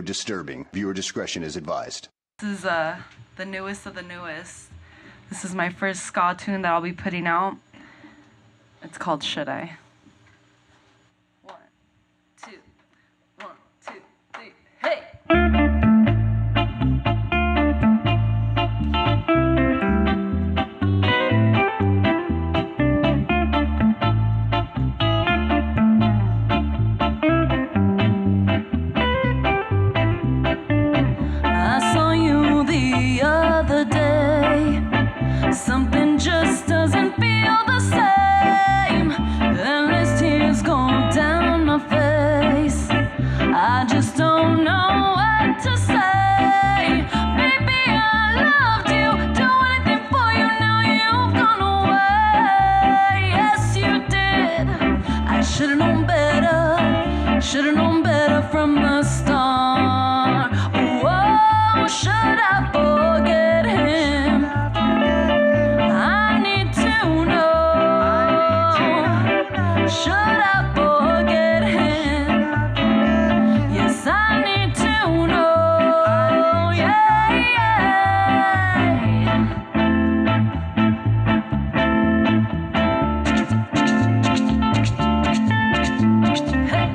Disturbing. Viewer discretion is advised. This is the newest of the newest. This is my first ska tune that I'll be putting out. It's called Should I? 1, 2, 1, 2, 3, hey! Something just doesn't feel the same. Endless tears go down my face. I just don't know what to say. Baby, I loved you, do anything for you. Now you've gone away. Yes, you did. I should've known better. Should've known better from the start. Whoa, should I forget him? Should I forget him? Yes, I need to know. Yeah, hey.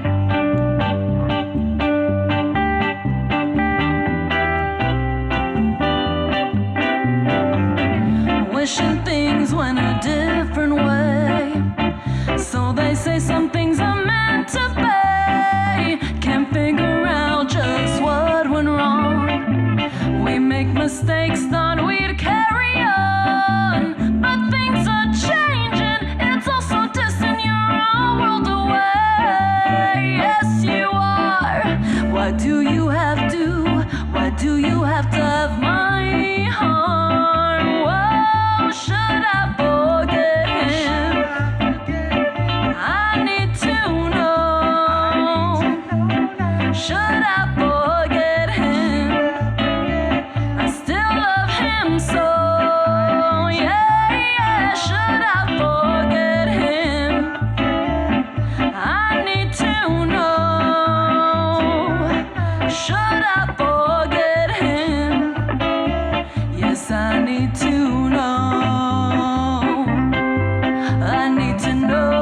Wishing things went a different way. So they say some things are meant to be. Can't figure out just what went wrong. We make mistakes, thought we'd carry on. But things are changing, it's all so distant, you're a world away. Yes, you are. Why do you have to have my heart? Whoa, should I forget him? I need to know. Should I forget him? I still love him so. Yeah, yeah. Should I forget him? I need to know. Should I forget him? Yes, I need to know. I need to know.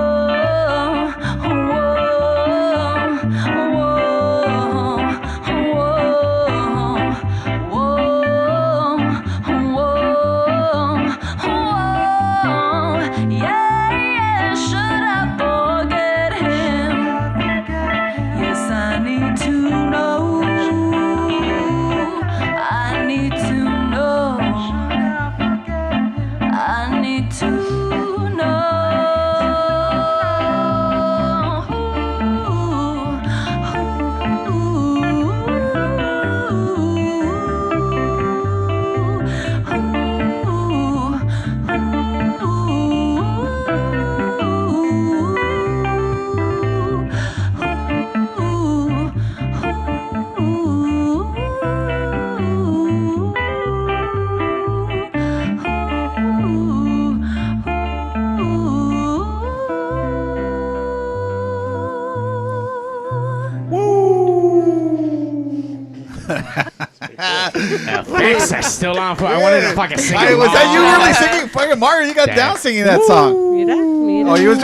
Effects are still on. I wanted to fucking sing it. Was that you really singing? Fucking Mario, you got down singing that song. Mira. Oh, he was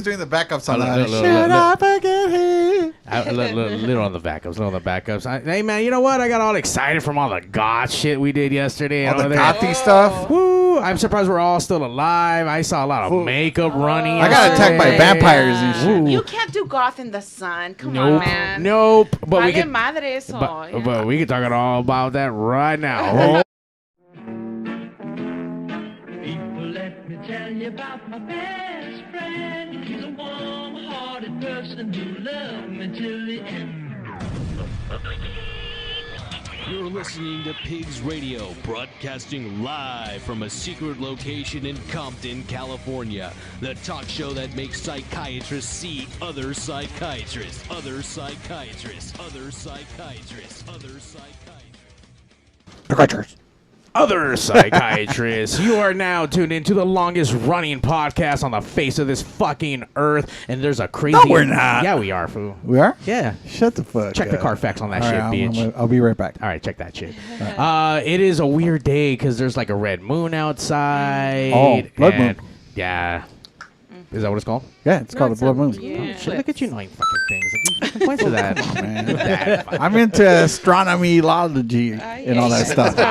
doing the backup song. Should I forget him? Little on the backups. Hey man, you know what? I got all excited from all the goth shit we did yesterday. All the gothy stuff. Woo! I'm surprised we're all still alive. I saw a lot of makeup running. I got attacked by vampires and shit. You can't do goth in the sun. Come on, man. Nope. But we can. Madre eso. But we can talk all about that right now. People, let me tell you about my best friend. He's a warm-hearted person who loved me till the end. You're listening to Pigs Radio, broadcasting live from a secret location in Compton, California. The talk show that makes psychiatrists see other psychiatrists, other psychiatrists, other psychiatrists, other psychiatrists. Psychiatrist. other psychiatrists. You are now tuned into the longest running podcast on the face of this fucking earth. And there's a crazy... No, we're not. Yeah, we are, fool. We are? Yeah. Shut the fuck Check the Carfax on that All shit, right, bitch. I'll be right back. All right, check that shit. It is a weird day because there's like a red moon outside. Oh, blood moon. Yeah. Is that what it's called? Yeah, it's called a blood moon. Oh, shit, look at you knowing fucking things. Like, points for that. Come on, man. I'm into astronomy-logy and all that stuff. Do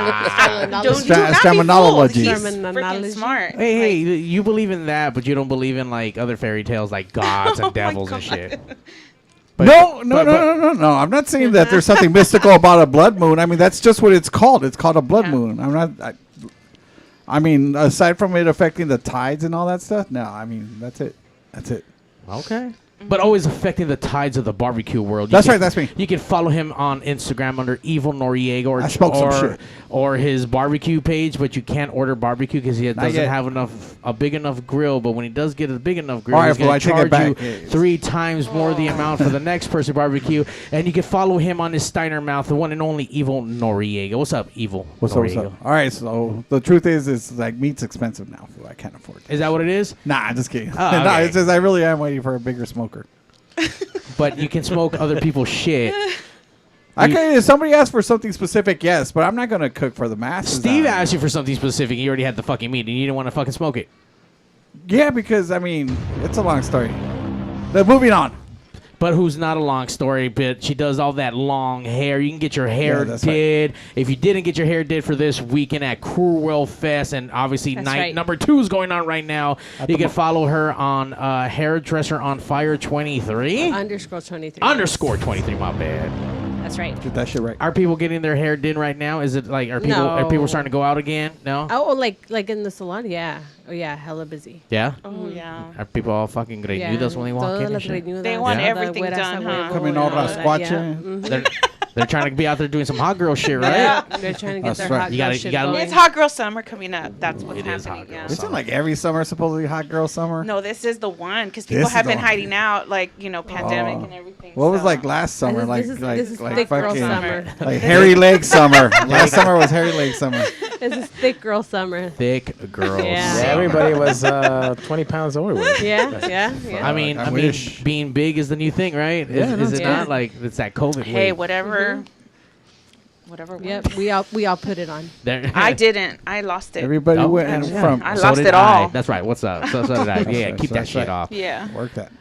not be Astronomology. fooled. He's freaking smart. Hey, you believe in that, but you don't believe in like other fairy tales like gods and devils and shit. But, No. I'm not saying that there's something mystical about a blood moon. I mean, that's just what it's called. It's called a blood moon. I mean, aside from it affecting the tides and all that stuff, no. I mean, that's it. Okay. But always affecting the tides of the barbecue world. That's right, that's me. You can follow him on Instagram under Evil Noriega I spoke some shit. or his barbecue page, but you can't order barbecue because he doesn't have a big enough grill. But when he does get a big enough grill, All right, he's going to charge you Yes. 3 times more the amount for the next person barbecue. And you can follow him on his Steiner mouth, the one and only Evil Noriega. What's up, Evil Noriega? All right, so the truth is like meat's expensive now, so I can't afford it. Is that what it is? Nah, I'm just kidding. Oh, No, okay. it's just I really am waiting for a bigger smoker. But you can smoke other people's shit. If somebody asks for something specific, yes, but I'm not going to cook for the masses. Steve asked you for something specific. You already had the fucking meat, and you didn't want to fucking smoke it. Yeah, because, I mean, it's a long story. Moving on. But who's not a long story, but she does all that long hair. You can get your hair that's did. Right. If you didn't get your hair did for this weekend at Cruel Fest, and obviously night number 2 is going on right now, you can follow her on Hairdresser on Fire 23. _23. 23, my bad. That's right. Get that shit right. Are people getting their hair did right now? Is it like are people starting to go out again? No. Oh, like in the salon, yeah. Oh yeah, hella busy. Yeah. Oh, yeah. Are people all fucking greñudos when they walk in? And shit? They want everything done, huh? Coming all rascuache. They're trying to be out there doing some hot girl shit, right? Yeah, they're trying to get their hot girl shit going. It's hot girl summer coming up. That's what's happening. Yeah. Isn't like every summer supposedly hot girl summer? No, this is the one because people have been hiding out, like pandemic and everything. What was like last summer? This is thick girl summer. Like hairy leg summer. Last summer was hairy leg summer. This is thick girl summer. Thick girls. Yeah. Everybody was 20 pounds overweight. Yeah. I mean, being big is the new thing, right? Is it not like it's that COVID? Hey, weight? whatever. Yep, we all put it on. I didn't. I lost it. Everybody went from. I lost it all. That's right. What's up? So did I. Yeah, keep that shit off. Yeah. Work that.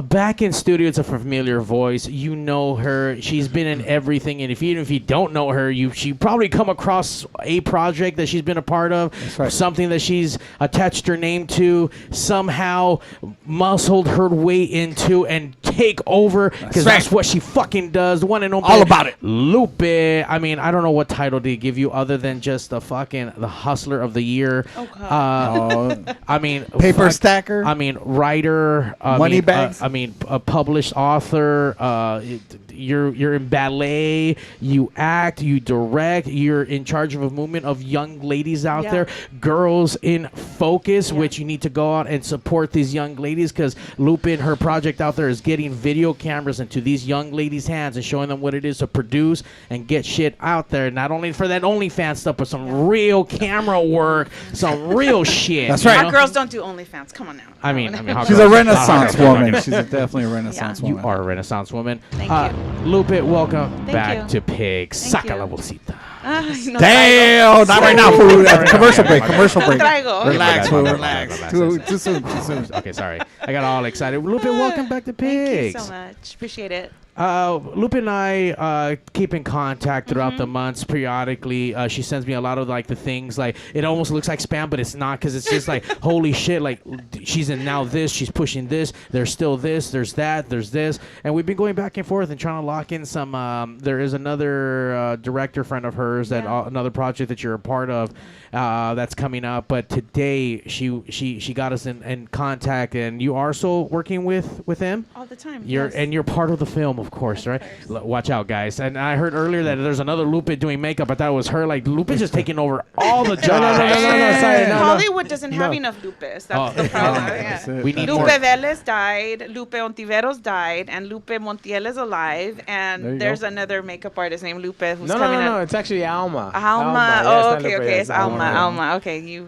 Back in studio, it's a familiar voice. You know her. She's been in everything, and if you don't know her, she probably come across a project that she's been a part of. That's right. Something that she's attached her name to, somehow muscled her way into and take over because that's what she fucking does. The one and only. All about it. Lupe. I mean, I don't know what title to give you other than just the hustler of the year. Oh God. I mean, Paper stacker. I mean, writer. Money bags. A published author. You're in ballet. You act. You direct. You're in charge of a movement of young ladies out there, girls in focus, which you need to go out and support these young ladies because Lupe and her project out there is getting video cameras into these young ladies' hands and showing them what it is to produce and get shit out there. Not only for that OnlyFans stuff, but some real camera work, some real shit. That's right. Our girls don't do OnlyFans. Come on now. I mean, she's a Renaissance woman. She's definitely a Renaissance woman. You are a Renaissance woman. Thank you. Lupe, welcome back you. to Pigz. Saca la bolsita. Damn! Not right now, food. Commercial break. Traigo. Relax, food. Relax. Too soon. Okay, sorry. I got all excited. Lupe, welcome back to Pigz. Thank you so much. Appreciate it. Lupe and I keep in contact throughout the months periodically. She sends me a lot of like the things like it almost looks like spam, but it's not because it's just like holy shit. Like she's in now this, she's pushing this. There's still this, there's that, there's this, and we've been going back and forth and trying to lock in some. There is another director friend of hers that another project that you're a part of that's coming up. But today she got us in contact, and you are still working with him all the time. You're part of the film. of course, right? Watch out, guys. And I heard earlier that there's another Lupe doing makeup. I thought it was her. Like, Lupe's just taking over all the jobs. No, sorry. Hollywood doesn't have enough Lupes. That's the problem. Yeah. We need Lupe more. Vélez died, Lupe Ontiveros died, and Lupe Montiel is alive. And there's another makeup artist named Lupe who's coming No, it's actually Alma. Alma. Yes, Oh, not okay, Lupe, okay. yes, It's Alma. Okay,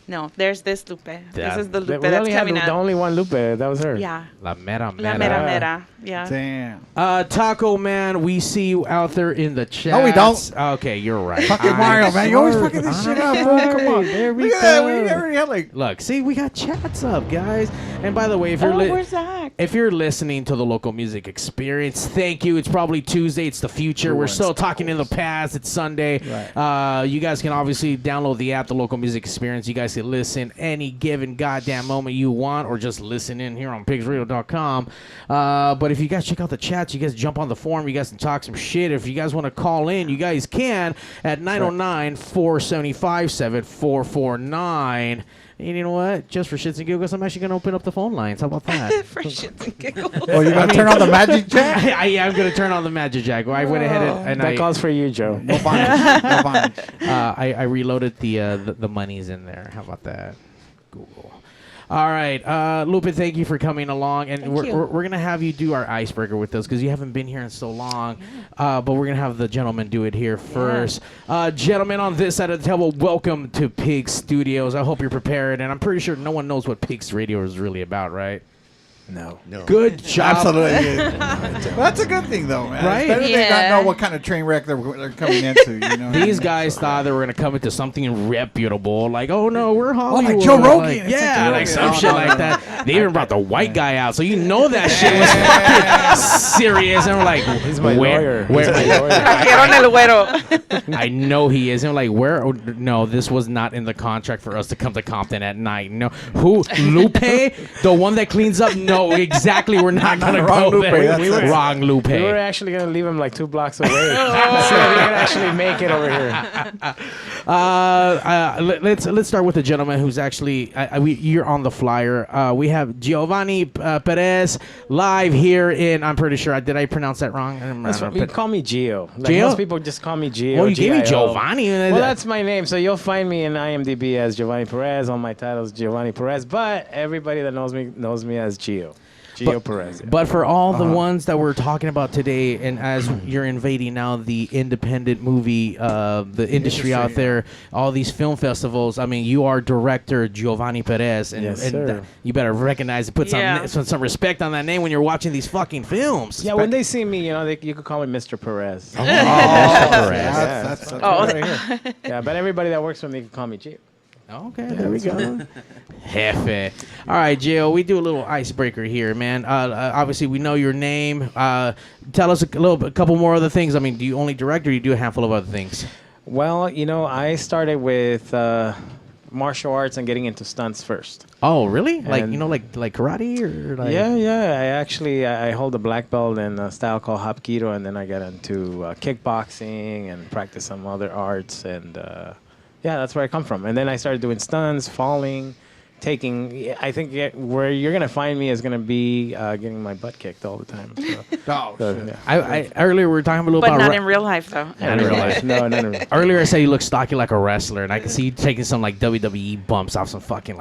No, there's this Lupe. This is the Lupe we that's only had coming the out. only one Lupe. That was her. Yeah. La mera La mera mera. Yeah. Damn. Taco Man, we see you out there in the chat. No, we don't. Okay, you're right. Fucking Mario, man. You always fucking this shit up, fool. Come on. There we Look at that. We already had like. Look, see, we got chats up, guys. And by the way, if you're Where's Zach? if you're listening to the Local Music Experience, thank you. It's probably Tuesday. It's the future. We're still talking in the past. It's Sunday. Right. You guys can obviously download the app, the Local Music Experience. You guys can listen any given goddamn moment you want, or just listen in here on pigzradio.com. But if you guys check out the chats, you guys jump on the forum. You guys can talk some shit. If you guys want to call in, you guys can at 909-475-7449. And you know what? Just for shits and giggles, I'm actually going to open up the phone lines. How about that? For shits and giggles. Oh, you're going to turn on the magic jack? Yeah, I'm going to turn on the magic jack. I went ahead and that calls for you, Joe. No bondage. No bondage. I reloaded the monies in there. How about that? Google. All right, Lupe, thank you for coming along, and we're gonna have you do our icebreaker with us because you haven't been here in so long. But we're gonna have the gentleman do it here first. Gentlemen on this side of the table, welcome to Pig Studios. I hope you're prepared, and I'm pretty sure no one knows what Pig's Radio is really about, right? No. Good job. Absolutely. That's a good thing, though, man. Right? It's better they not know what kind of train wreck they're coming into. You know. These guys thought they were gonna come into something reputable, like, oh no, we're Hollywood. like Joe Rogan. Like, It's yeah, like like Joe some Rogan. shit like that. They even brought the white guy out, so you know that shit was fucking serious. And we're like, He's my lawyer. Where? Trajeron el güero. I know he is. And we're like, where? Oh, no, this was not in the contract for us to come to Compton at night. No, who? Lupe, the one that cleans up? No, exactly. We're not gonna Wrong go Lupe, there. that's it. Wrong Lupe. We were actually going to leave him like 2 blocks away. So we could actually make it over here. Let's start with the gentleman who's actually you're on the flyer. We have Giovanni Perez live here in. I'm pretty sure. Did I pronounce that wrong? You call me Gio. Like Gio? most people just call me Gio. Well, you gave me G-I-O. Giovanni. Well, that's my name. So you'll find me in IMDb as Giovanni Perez. On my titles, Giovanni Perez. But everybody that knows me as Gio. Gio Perez. Yeah. But for all the ones that we're talking about today, and as you're invading now the independent movie, the industry out there, all these film festivals, I mean, you are director Giovanni Perez, and, Yes, and sir. you better recognize and put some respect on that name when you're watching these fucking films. Yeah, when they see me, you could call me Mr. Perez. Oh, Mr. Perez. That's Right here. Yeah, but everybody that works for me can call me Gio. Okay, there we go. Jefe. All right, Gio, we do a little icebreaker here, man. Obviously, we know your name. Tell us a couple more other things. I mean, do you only direct or do you do a handful of other things? Well, I started with martial arts and getting into stunts first. Oh, really? Like, And- like karate or like? Yeah. I hold a black belt in a style called Hapkido, and then I got into kickboxing and practice some other arts, and that's where I come from. And then I started doing stunts, falling, taking. I think where you're gonna find me is gonna be getting my butt kicked all the time. So. shit. I earlier we were talking a little But about not in real life, though. Not in real life. No. Earlier I said you look stocky like a wrestler, and I can see you taking some like WWE bumps off some fucking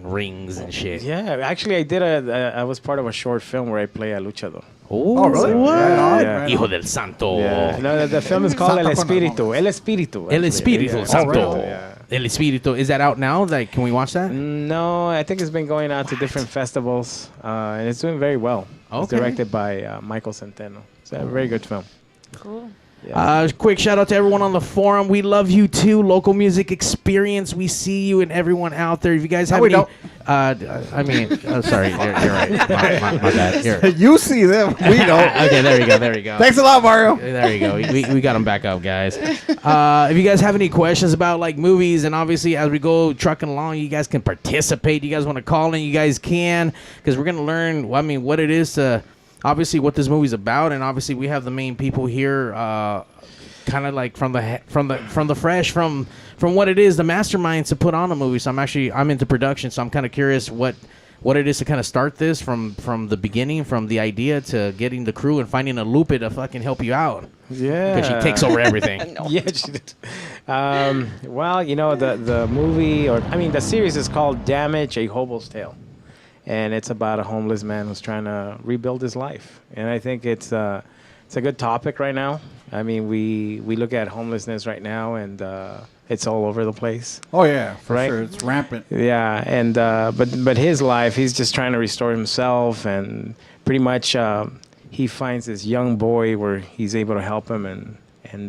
rings and shit. Yeah, actually, I did I was part of a short film where I play a luchador. Oh, really? What? Right on, Yeah. right Hijo on. del Santo. Yeah. No, the film is called El Espíritu. El Espíritu. El actually. Espíritu Yeah. Santo. Yeah. El Espíritu. Is that out now? Like, can we watch that? No, I think it's been going out to different festivals, and it's doing very well. It's Okay. directed by Michael Centeno. It's a very good film. Cool. Yeah. Quick shout out to everyone on the forum. We love you too. Local Music Experience. We see you and everyone out there. If you guys have we any, don't. sorry, you're right. My bad. Here. You see them. We don't. Okay, there you go. Thanks a lot, Mario. There you go. We got them back up, guys. If you guys have any questions about like movies, and obviously as we go trucking along, you guys can participate. You guys want to call in, you guys can, because we're gonna learn. What it is to. Obviously, what this movie's about, and obviously we have the main people here, kind of like from the fresh, from what it is, the masterminds to put on a movie. So I'm into production, so I'm kind of curious what what it is to kind of start this from the beginning, from the idea to getting the crew and finding a Lupe to fucking help you out. Yeah. Because she takes over everything. No. Yeah, she did. Well, the movie, the series is called Damage, A Hobo's Tale. And it's about a homeless man who's trying to rebuild his life. And I think it's a good topic right now. I mean, we look at homelessness right now, and it's all over the place. Oh yeah, for Right? sure, it's rampant. Yeah, and but his life, he's just trying to restore himself, and pretty much he finds this young boy where he's able to help him, and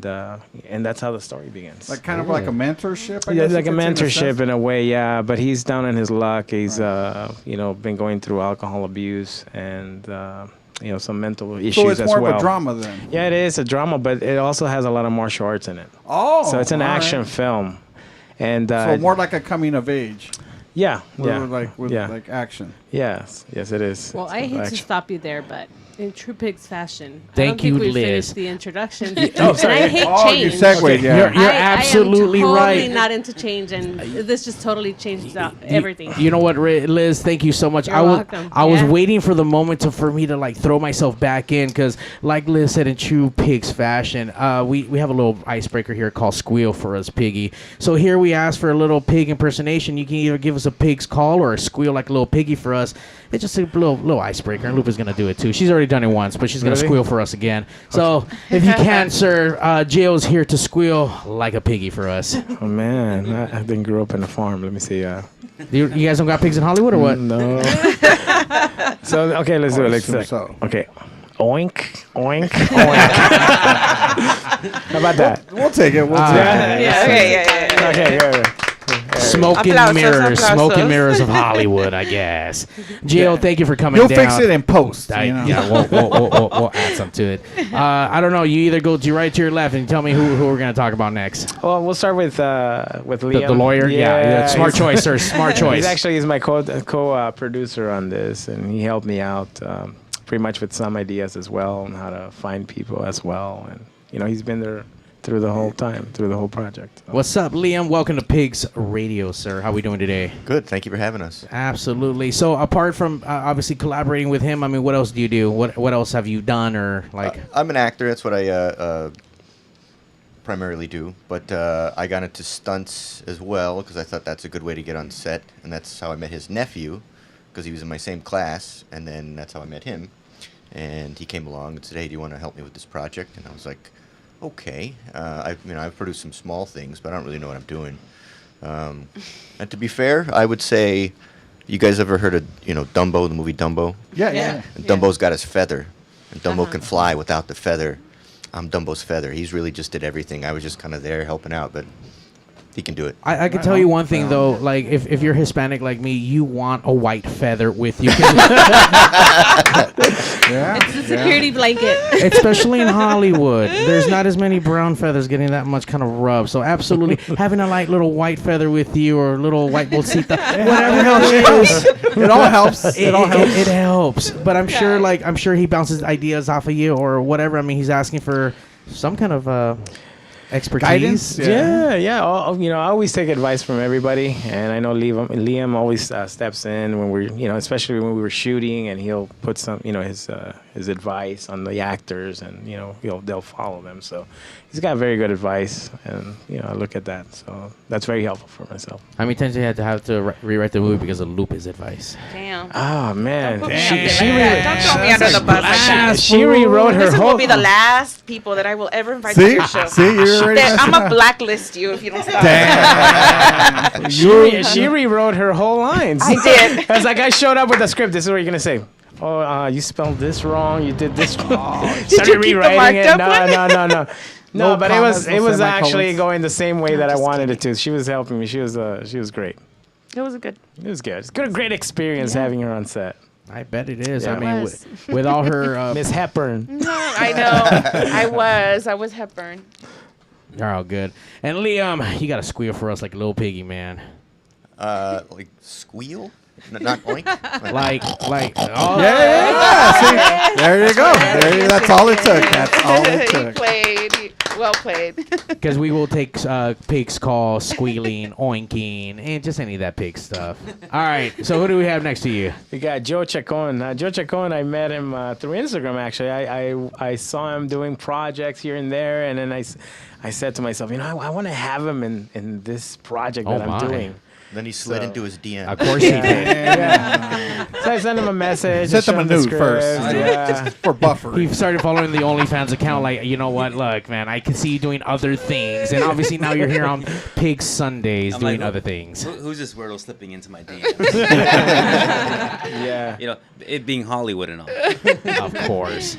that's how the story begins. Like kind of like a mentorship. I Yeah, guess like a you could say, mentorship in a way, yeah. But he's down on his luck. He's been going through alcohol abuse and some mental issues So it's as more well. of a drama then. Yeah, it is a drama, but it also has a lot of martial arts in it. Oh, So it's an all right. action film, and So more like a coming of age. yeah, With yeah. like action. Yes, it is. Well, It's I hate to action. stop you there, but in true Pigs fashion, I Thank don't think you, we Liz. finished the introduction. Oh, sorry. And I hate Oh, you change. segued, yeah. You're absolutely I am right. totally not into change, and this just totally changed out everything. You know what, Liz? Thank you so much. You're I was welcome. I was Yeah. waiting for the moment for me to like throw myself back in because, like Liz said, in true Pigs fashion, we have a little icebreaker here called Squeal for us, Piggy. So here we ask for a little pig impersonation. You can either give us a pig's call or a squeal like a little piggy for us. It's just a little icebreaker, and Lupa's gonna do it too. She's already done it once, but she's gonna Really? squeal for us again. So if you can, sir, Gio's here to squeal like a piggy for us. Oh man, I didn't grow up in a farm. Let me see. You guys don't got pigs in Hollywood or what? No. So okay, let's do it. Let's assume so. Okay. Oink, oink, oink. How about that? We'll take it. We'll take it. Yeah, okay, Okay, yeah. Smoking Aplausos, mirrors, aplausos. smoking mirrors of Hollywood, I guess. Gio, thank you for coming You'll down. fix it in post. Yeah, we'll add some to it. I don't know. You either go to your right, to your left, and tell me who we're gonna talk about next. Well, we'll start with Liam. The lawyer. Yeah, smart choice, sir. Smart choice. He's my co-producer on this, and he helped me out pretty much with some ideas as well on how to find people as well. And he's been there through the whole time, through the whole project. So. What's up, Liam? Welcome to Pigs Radio, sir. How we doing today? Good. Thank you for having us. Absolutely. So, apart from obviously collaborating with him, I mean, what else do you do? What else have you done, or like? I'm an actor. That's what I primarily do. But I got into stunts as well because I thought that's a good way to get on set, and that's how I met his nephew because he was in my same class, and then that's how I met him. And he came along and said, "Hey, do you want to help me with this project?" And I was like, "Okay." I've produced some small things, but I don't really know what I'm doing. And to be fair, I would say, you guys ever heard of Dumbo, the movie Dumbo? Yeah. And Dumbo's got his feather, and Dumbo can fly without the feather. I'm Dumbo's feather. He's really just did everything. I was just kind of there helping out, but he can do it. I can tell you one thing though, like if you're Hispanic like me, you want a white feather with you, It's the security blanket. especially in Hollywood. There's not as many brown feathers getting that much kind of rub. So absolutely, having a light little white feather with you or a little white bolsita, whatever it is, It all helps. It all helps. It helps. But I'm sure he bounces ideas off of you or whatever. I mean, he's asking for some kind of expertise. Guidance? Yeah. I always take advice from everybody, and I know Liam always steps in when we're, especially when we were shooting, and he'll put some, his advice on the actors, and they'll follow them. So he's got very good advice, and I look at that. So that's very helpful for myself. How many times do you have to rewrite the movie because of Lupe's advice? Damn. Oh man, Don't throw me under the bus like that. she rewrote her This whole. will be the last people that I will ever invite to your show. See, you're already. I'm gonna blacklist you if you don't stop. Damn. She rewrote her whole lines. I did. It's like I showed up with a script. This is what you're gonna say. Oh, you spelled this wrong. You did this wrong. Did you keep the marked up one? No. No, but commas, it was no actually semicolons. going the same way that I wanted it to. She was helping me. She was great. It was good. It was good. It's a great experience having her on set. I bet it is. Yeah. I mean, It was. with all her Miss Hepburn. I know. I was Hepburn. You're all good. And Liam, you got to squeal for us like a little piggy, man. Like squeal? Not oink? Like, Yeah. See, there you go. That's all it took. That's all it He took. played. Well played. Because we will take pig's call, squealing, oinking, and just any of that pig stuff. All right. So who do we have next to you? We got Joe Chacon. Joe Chacon, I met him through Instagram, actually. I saw him doing projects here and there, and then I said to myself, I want to have him in this project that I'm doing. Then he slid into his DM. Of course he did. Yeah. So I sent him a message. Sent him a nude first. Yeah. Just for buffering. He started following the OnlyFans account like, you know what, look, man, I can see you doing other things. And obviously now you're here on Pig Sundays doing other things. Who's this weirdo slipping into my DM? Yeah. It being Hollywood and all. Of course.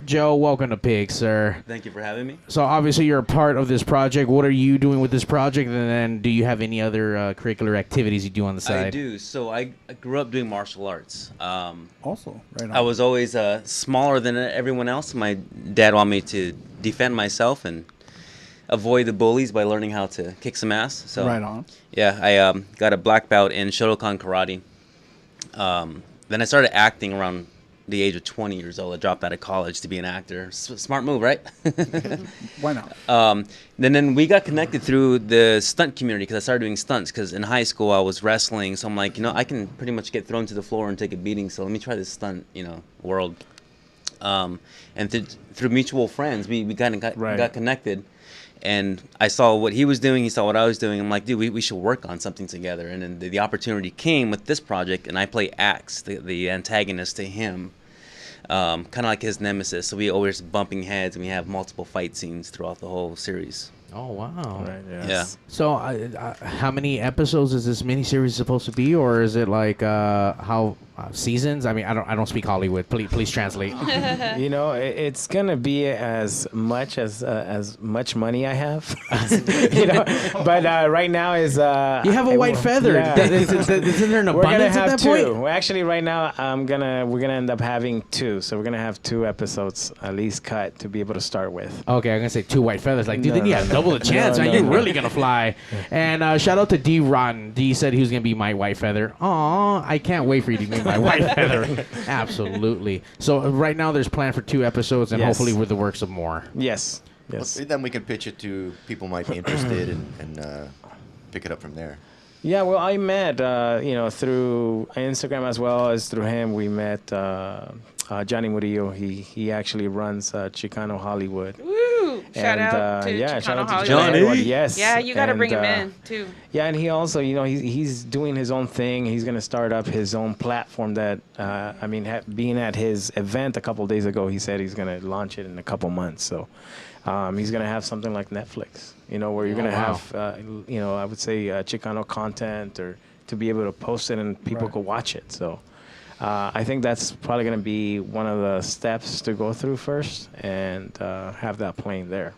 Joe, welcome to Pig, sir. Thank you for having me. So obviously you're a part of this project. What are you doing with this project? And then do you have any other curricular activities you do on the side? I do. So I grew up doing martial arts. Also, right on. I was always smaller than everyone else. My dad wanted me to defend myself and avoid the bullies by learning how to kick some ass. So right on. Yeah, I got a black belt in Shotokan karate. Then I started acting around the age of 20 years old. I dropped out of college to be an actor. Smart move, right? Why not? Then we got connected through the stunt community because I started doing stunts because in high school I was wrestling. So I'm like, I can pretty much get thrown to the floor and take a beating. So let me try this stunt, world. And through mutual friends, we kind of got connected. And I saw what he was doing. He saw what I was doing. I'm like, dude, we should work on something together. And then the opportunity came with this project, and I play Axe, the antagonist to him. Kind of like his nemesis. So we always bumping heads, and we have multiple fight scenes throughout the whole series. Oh, wow. Right, yes. Yeah. So how many episodes is this miniseries supposed to be? Or is it like how seasons? I mean, I don't speak Hollywood. Please translate. It's going to be as much money I have. But right now is... you have a white feather. Yeah. Isn't there an We're abundance gonna at have that point? two. Well, actually, right now we're gonna end up having two. So we're gonna have 2 episodes at least cut to be able to start with. Okay, I'm gonna say 2 white feathers. Like, dude, then you have double the chance, man. You're really gonna fly. And shout out to D. Rotten. D said he was gonna be my white feather. Aw, I can't wait for you to be my white feather. Absolutely. So right now there's plan for 2 episodes, and hopefully we're the works of more. Yes. Well, then we can pitch it to people who might be interested and pick it up from there. Yeah, well, I met, through Instagram as well as through him. We met Johnny Murillo. He actually runs Chicano Hollywood. Woo! Shout out to Chicano Hollywood. Johnny. Yes. Yeah, you got to bring him in too. Yeah, and he also, he's doing his own thing. He's going to start up his own platform that, being at his event a couple of days ago, he said he's going to launch it in a couple months. So he's going to have something like Netflix, where you're going to have, I would say Chicano content or to be able to post it and people could watch it. So I think that's probably going to be one of the steps to go through first and have that playing there.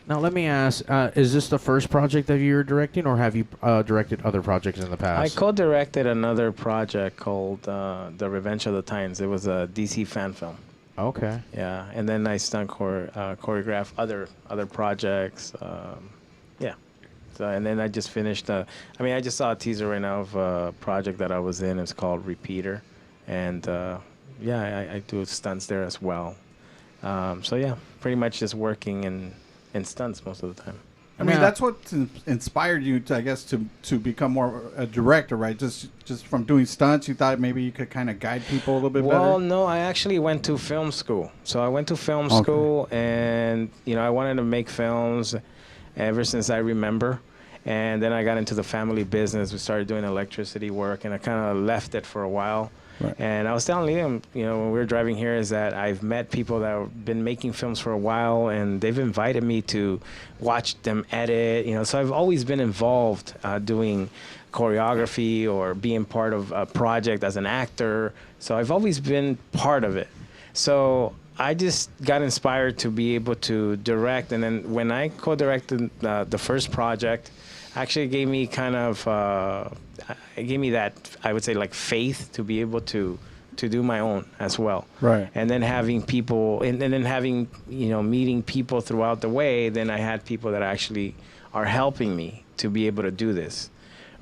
Now, let me ask, is this the first project that you're directing, or have you directed other projects in the past? I co-directed another project called The Revenge of the Titans. It was a DC fan film. Okay. Yeah, and then I stunt choreographed other projects. Yeah. So, and then I just finished. I just saw a teaser right now of a project that I was in. It's called Repeater, and I do stunts there as well. So yeah, pretty much just working in stunts most of the time. I mean, that's what inspired you to, I guess, to become more a director, right? Just from doing stunts, you thought maybe you could kind of guide people a little bit better? Well, no, I actually went to film school. So I went to film school, and, I wanted to make films ever since I remember. And then I got into the family business. We started doing electricity work, and I kind of left it for a while. Right. And I was telling Liam, when we were driving here, is that I've met people that have been making films for a while, and they've invited me to watch them edit. So I've always been involved doing choreography or being part of a project as an actor. So I've always been part of it. So I just got inspired to be able to direct. And then when I co-directed the first project, actually gave me that, I would say, like faith to be able to do my own as well. Right. And then having people, and then having, meeting people throughout the way, then I had people that actually are helping me to be able to do this.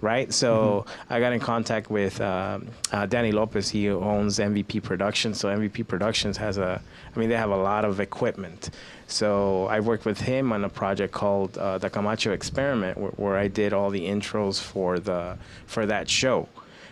right? So I got in contact with Danny Lopez. He owns MVP Productions. So MVP Productions they have a lot of equipment. So I worked with him on a project called the Camacho Experiment, where I did all the intros for that show.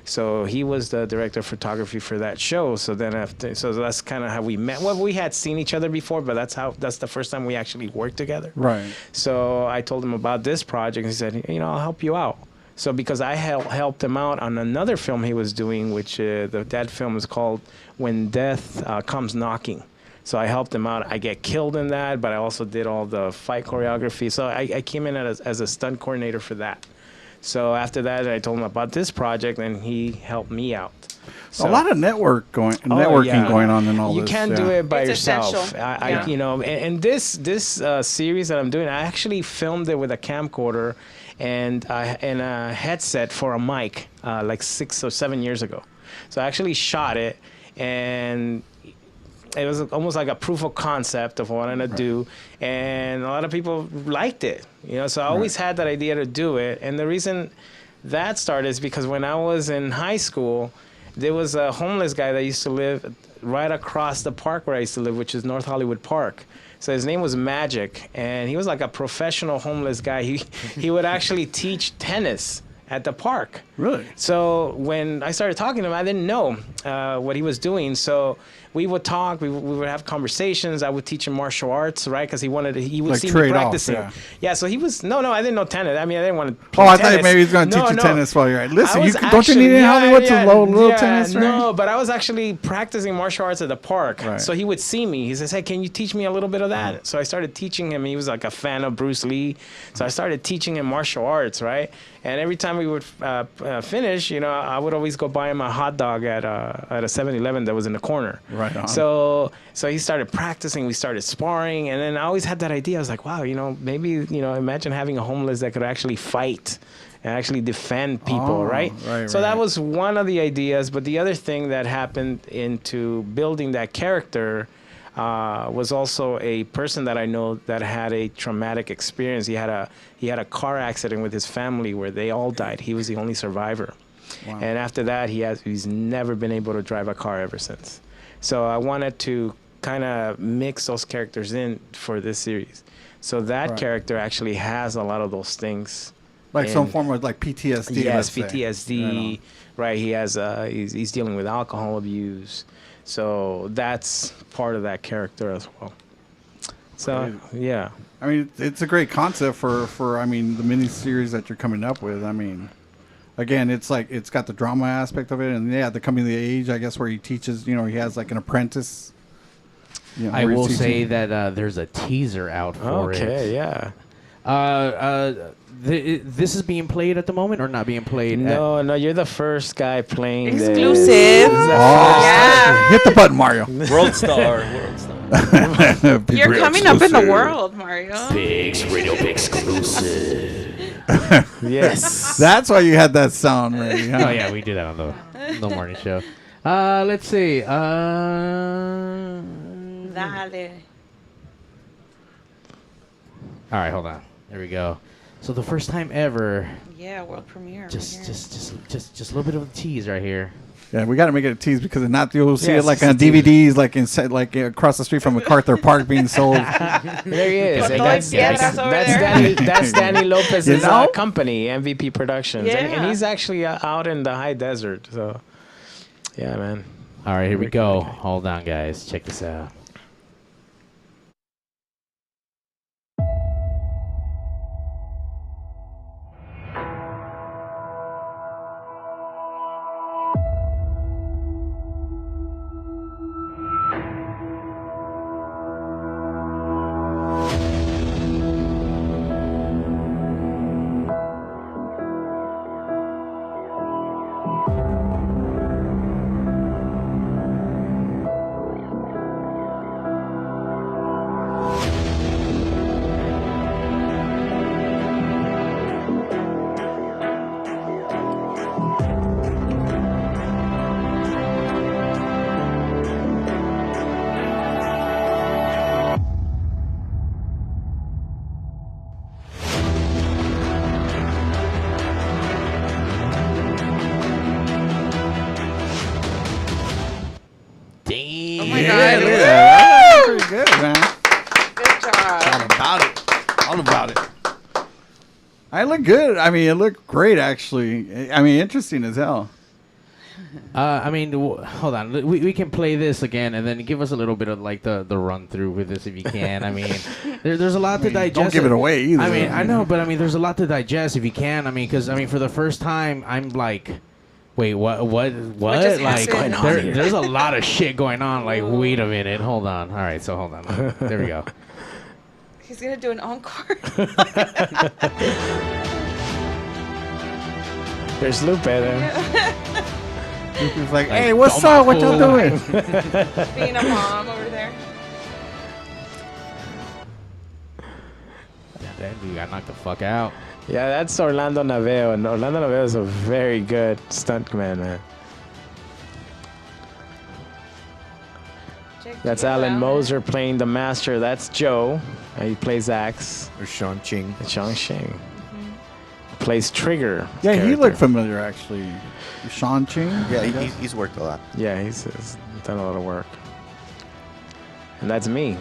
So he was the director of photography for that show. So that's kind of how we met. Well, we had seen each other before, but that's the first time we actually worked together. Right. So I told him about this project, and he said, I'll help you out. So because I helped him out on another film he was doing, which that film is called When Death Comes Knocking. So I helped him out. I get killed in that, but I also did all the fight choreography. So I came in as a stunt coordinator for that. So after that, I told him about this project, and he helped me out. So, a lot of networking going on in all this. You can't do it by It's yourself. essential. And this series that I'm doing, I actually filmed it with a camcorder and a headset for a mic like 6 or 7 years ago. So I actually shot it, and it was almost like a proof of concept of what I'm gonna do, and a lot of people liked it. So I always had that idea to do it, and the reason that started is because when I was in high school, there was a homeless guy that used to live right across the park where I used to live, which is North Hollywood Park. So his name was Magic, and he was like a professional homeless guy. He would actually teach tennis at the park. Really? So when I started talking to him, I didn't know what he was doing. So we would talk, we would have conversations. I would teach him martial arts, right? Because he would like see me practicing. Yeah, so he was, no, I didn't know tennis. I didn't want to play I tennis. thought maybe he was going to teach you tennis while you're at. Listen, don't you need in Hollywood to little tennis, right? No, but I was actually practicing martial arts at the park. Right. So he would see me. He says, hey, can you teach me a little bit of that? So I started teaching him. He was like a fan of Bruce Lee. So I started teaching him martial arts, right? And every time we would finish, I would always go buy him a hot dog at a 7-Eleven that was in the corner. Right on. So he started practicing. We started sparring, and then I always had that idea. I was like, wow, maybe imagine having a homeless that could actually fight and actually defend people, right? So that was one of the ideas. But the other thing that happened into building that character was also a person that I know that had a traumatic experience. He had a car accident with his family where they all died. He was the only survivor. Wow. And after that, he's never been able to drive a car ever since. So I wanted to kind of mix those characters in for this series. So that character actually has a lot of those things. Like some form of like PTSD. Yes, PTSD. Right. He has he's dealing with alcohol abuse. So that's part of that character as well. So, yeah. I mean, it's a great concept for the miniseries that you're coming up with. I mean, again, it's like it's got the drama aspect of it, and the coming of the age, I guess, where he teaches. He has like an apprentice. I will say that there's a teaser out for it. Okay, yeah. This is being played at the moment, or not being played? No, you're the first guy playing exclusive. This. Yeah. Hit the button, Mario. World star. You're coming up in the world, Mario. PigzRadio exclusive. Yes. That's why you had that sound ready. Huh? Oh yeah, we do that on the morning show. Let's see. Dale. All right, hold on. There we go. So the first time ever. Yeah, world premiere. Just a little bit of a tease right here. Yeah, we got to make it a tease because if not, you'll see it like on DVDs, like across the street from MacArthur Park being sold. There he is. Con That's Danny Lopez's company, MVP Productions, Yeah. and he's actually out in the high desert. So, yeah, man. All right, here we go. Hold on, guys. Check this out. all about it. I look good. I mean, it looked great, actually. I mean, interesting as hell. I mean, hold on. We can play this again and then give us a little bit of like the run through with this if you can. I mean, there's a lot to digest. Don't give it away either. I mean, I know, but I mean, there's a lot to digest if you can. I mean, because I mean, for the first time, I'm like, wait, what? Like, there's a lot of shit going on. Like, wait a minute, hold on. All right, so hold on. There we go. He's gonna do an encore. There's Lupe there. Lupe's like, hey, what's up? What y'all doing? Being a mom over there. That dude got knocked the fuck out. Yeah, that's Orlando Naveo, and Orlando Naveo is a very good stuntman, man. That's Alan Moser playing the master. That's Joe. He plays Axe. Or Sean Ching. Sean Ching. Plays Trigger. Yeah, he looked familiar, actually. Sean Ching? Yeah, he's worked a lot. Yeah, he's done a lot of work. And that's me.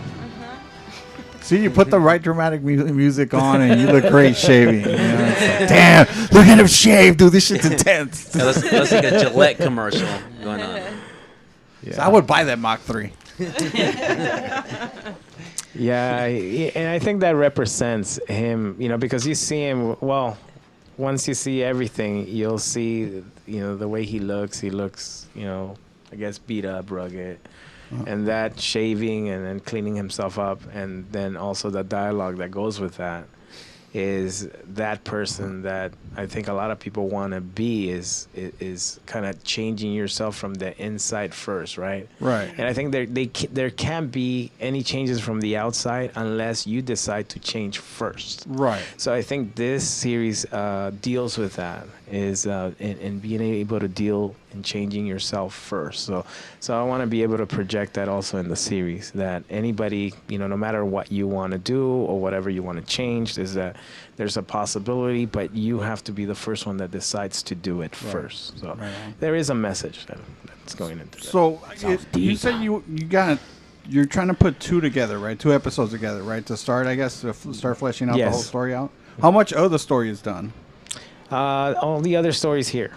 See, you put the right dramatic music on, and you look great shaving. You know? It's like, damn, look at him shave, dude. This shit's intense. Yeah, that's like a Gillette commercial going on. Yeah. So I would buy that Mach 3. Yeah, and I think that represents him, you know, because you see him, well, once you see everything, you'll see, you know, the way he looks, you know, I guess beat up, rugged. And that shaving and then cleaning himself up, and then also the dialogue that goes with that is that person that I think a lot of people want to be is kind of changing yourself from the inside first, right? Right. And I think there can't be any changes from the outside unless you decide to change first. Right. So I think this series deals with that, is in being able to deal in changing yourself first. So I want to be able to project that also in the series, that anybody, you know, no matter what you want to do or whatever you want to change, there's a possibility, but you have to be the first one that decides to do it first. So there is a message that's going into that. So you said you're trying to put two together, right? 2 episodes together, right? To start, I guess, to start fleshing out the whole story out. How much of the story is done? All the other stories here.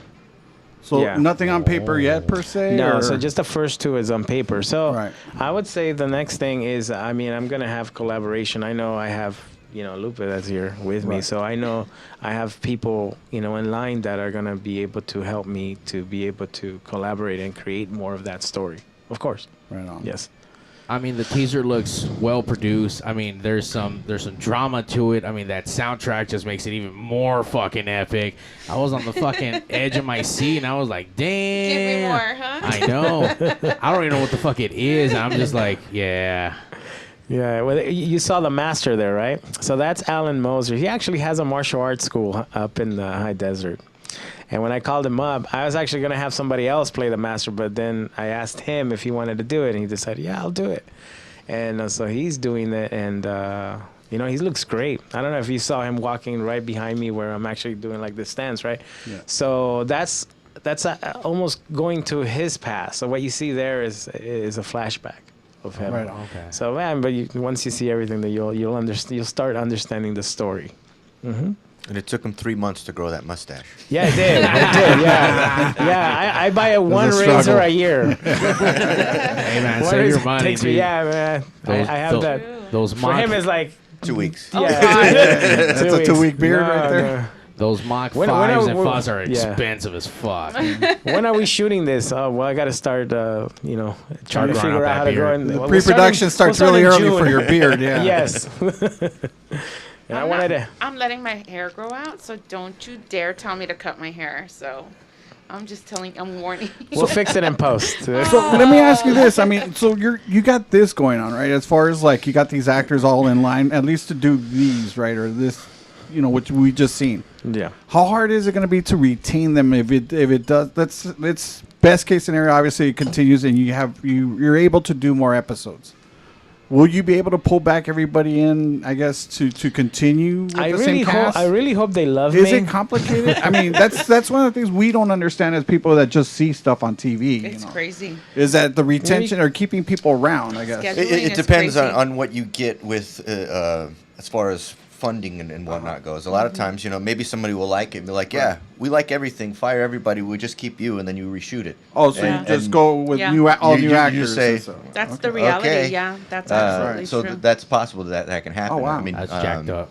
So nothing on paper yet, per se? No, or? so just the first 2 is on paper. So I would say the next thing is, I mean, I'm going to have collaboration. I know I have, you know, Lupe that's here with me. So I know I have people, you know, in line that are going to be able to help me to be able to collaborate and create more of that story. Of course. Right on. Yes. I mean, the teaser looks well produced. I mean, there's some drama to it. I mean, that soundtrack just makes it even more fucking epic. I was on the fucking edge of my seat, and I was like, damn. Give me more, huh? I know. I don't even know what the fuck it is. I'm just like, yeah. Yeah, well, you saw the master there, right? So that's Alan Moser. He actually has a martial arts school up in the high desert. And when I called him up, I was actually going to have somebody else play the master, but then I asked him if he wanted to do it, and he decided, yeah, I'll do it. And so he's doing it, and, you know, he looks great. I don't know if you saw him walking right behind me where I'm actually doing like this stance, right? Yeah. So that's almost going to his past. So what you see there is a flashback of him. Right. Okay. So, man, but once you see everything, then you'll start understanding the story. Mm-hmm. And it took him 3 months to grow that mustache. Yeah, it did. It did. Yeah. I buy one razor a year. Hey man, save your money, dude. Yeah, man. I have that. Those for him is like 2 weeks. Yeah, that's a 2-week beard right there. No. Those Mach 5s and Fuzz are expensive as fuck. When are we shooting this? Well, I got to start, you know, trying to figure out how to grow. The pre-production starts really early for your beard, yeah. Yes. And I'm letting my hair grow out, so don't you dare tell me to cut my hair. So I'm just I'm warning you. We'll fix it in post. So let me ask you this. I mean, so you got this going on, right? As far as like you got these actors all in line, at least to do these, right? Or this, you know, which we just seen. Yeah. How hard is it going to be to retain them if it does? It's best case scenario. Obviously, it continues, and you're able to do more episodes. Will you be able to pull back everybody in, I guess, to continue with the same cast? I really hope they love me. Is it complicated? I mean, that's one of the things we don't understand as people that just see stuff on TV. It's crazy. Is that the retention or keeping people around, I guess? It depends on what you get with as far as funding and whatnot goes. A lot of times, maybe somebody will like it and be like, yeah, we like everything, fire everybody, we just keep you, and then you reshoot it. Oh, so you just go with new actors. You say, that's the reality, okay. yeah. That's absolutely so true. That's possible that can happen. Oh, wow. I mean, That's jacked up.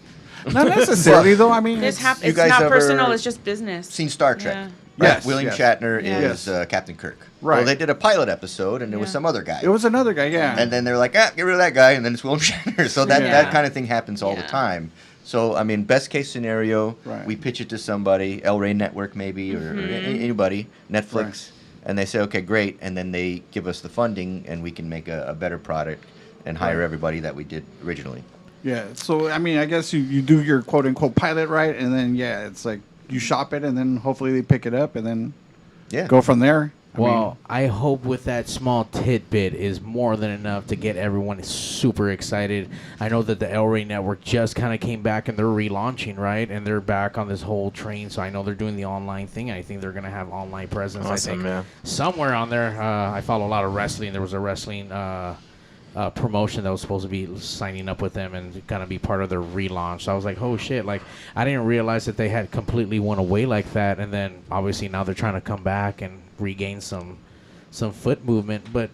Not necessarily, though. I mean, it's you it's guys not ever personal, it's just business. Seen Star Trek? Yeah. Right? Yes, William yes. Shatner Yes. is Captain Kirk. Right. Well, they did a pilot episode, and it was Yeah. some other guy. It was another guy, yeah. And then they're like, get rid of that guy, and then it's William Shatner. So that Yeah. kind of thing happens all the Yeah. time. So, I mean, best case scenario, Right. we pitch it to somebody, El Rey Network maybe, or anybody, Netflix, Right. and they say, okay, great, and then they give us the funding, and we can make a better product and hire everybody that we did originally. Yeah. So, I mean, I guess you do your quote-unquote pilot, right? And then, it's like you shop it, and then hopefully they pick it up, and then go from there. I hope with that small tidbit is more than enough to get everyone super excited. I know that the El Rey Network just kind of came back and they're relaunching, right? And they're back on this whole train. So I know they're doing the online thing. I think they're going to have online presence. Awesome, I think man. somewhere on there. I follow a lot of wrestling. There was a wrestling promotion that was supposed to be signing up with them and kind of be part of their relaunch. So I was like, oh shit, like I didn't realize that they had completely went away like that. And then obviously now they're trying to come back and regain some foot movement. But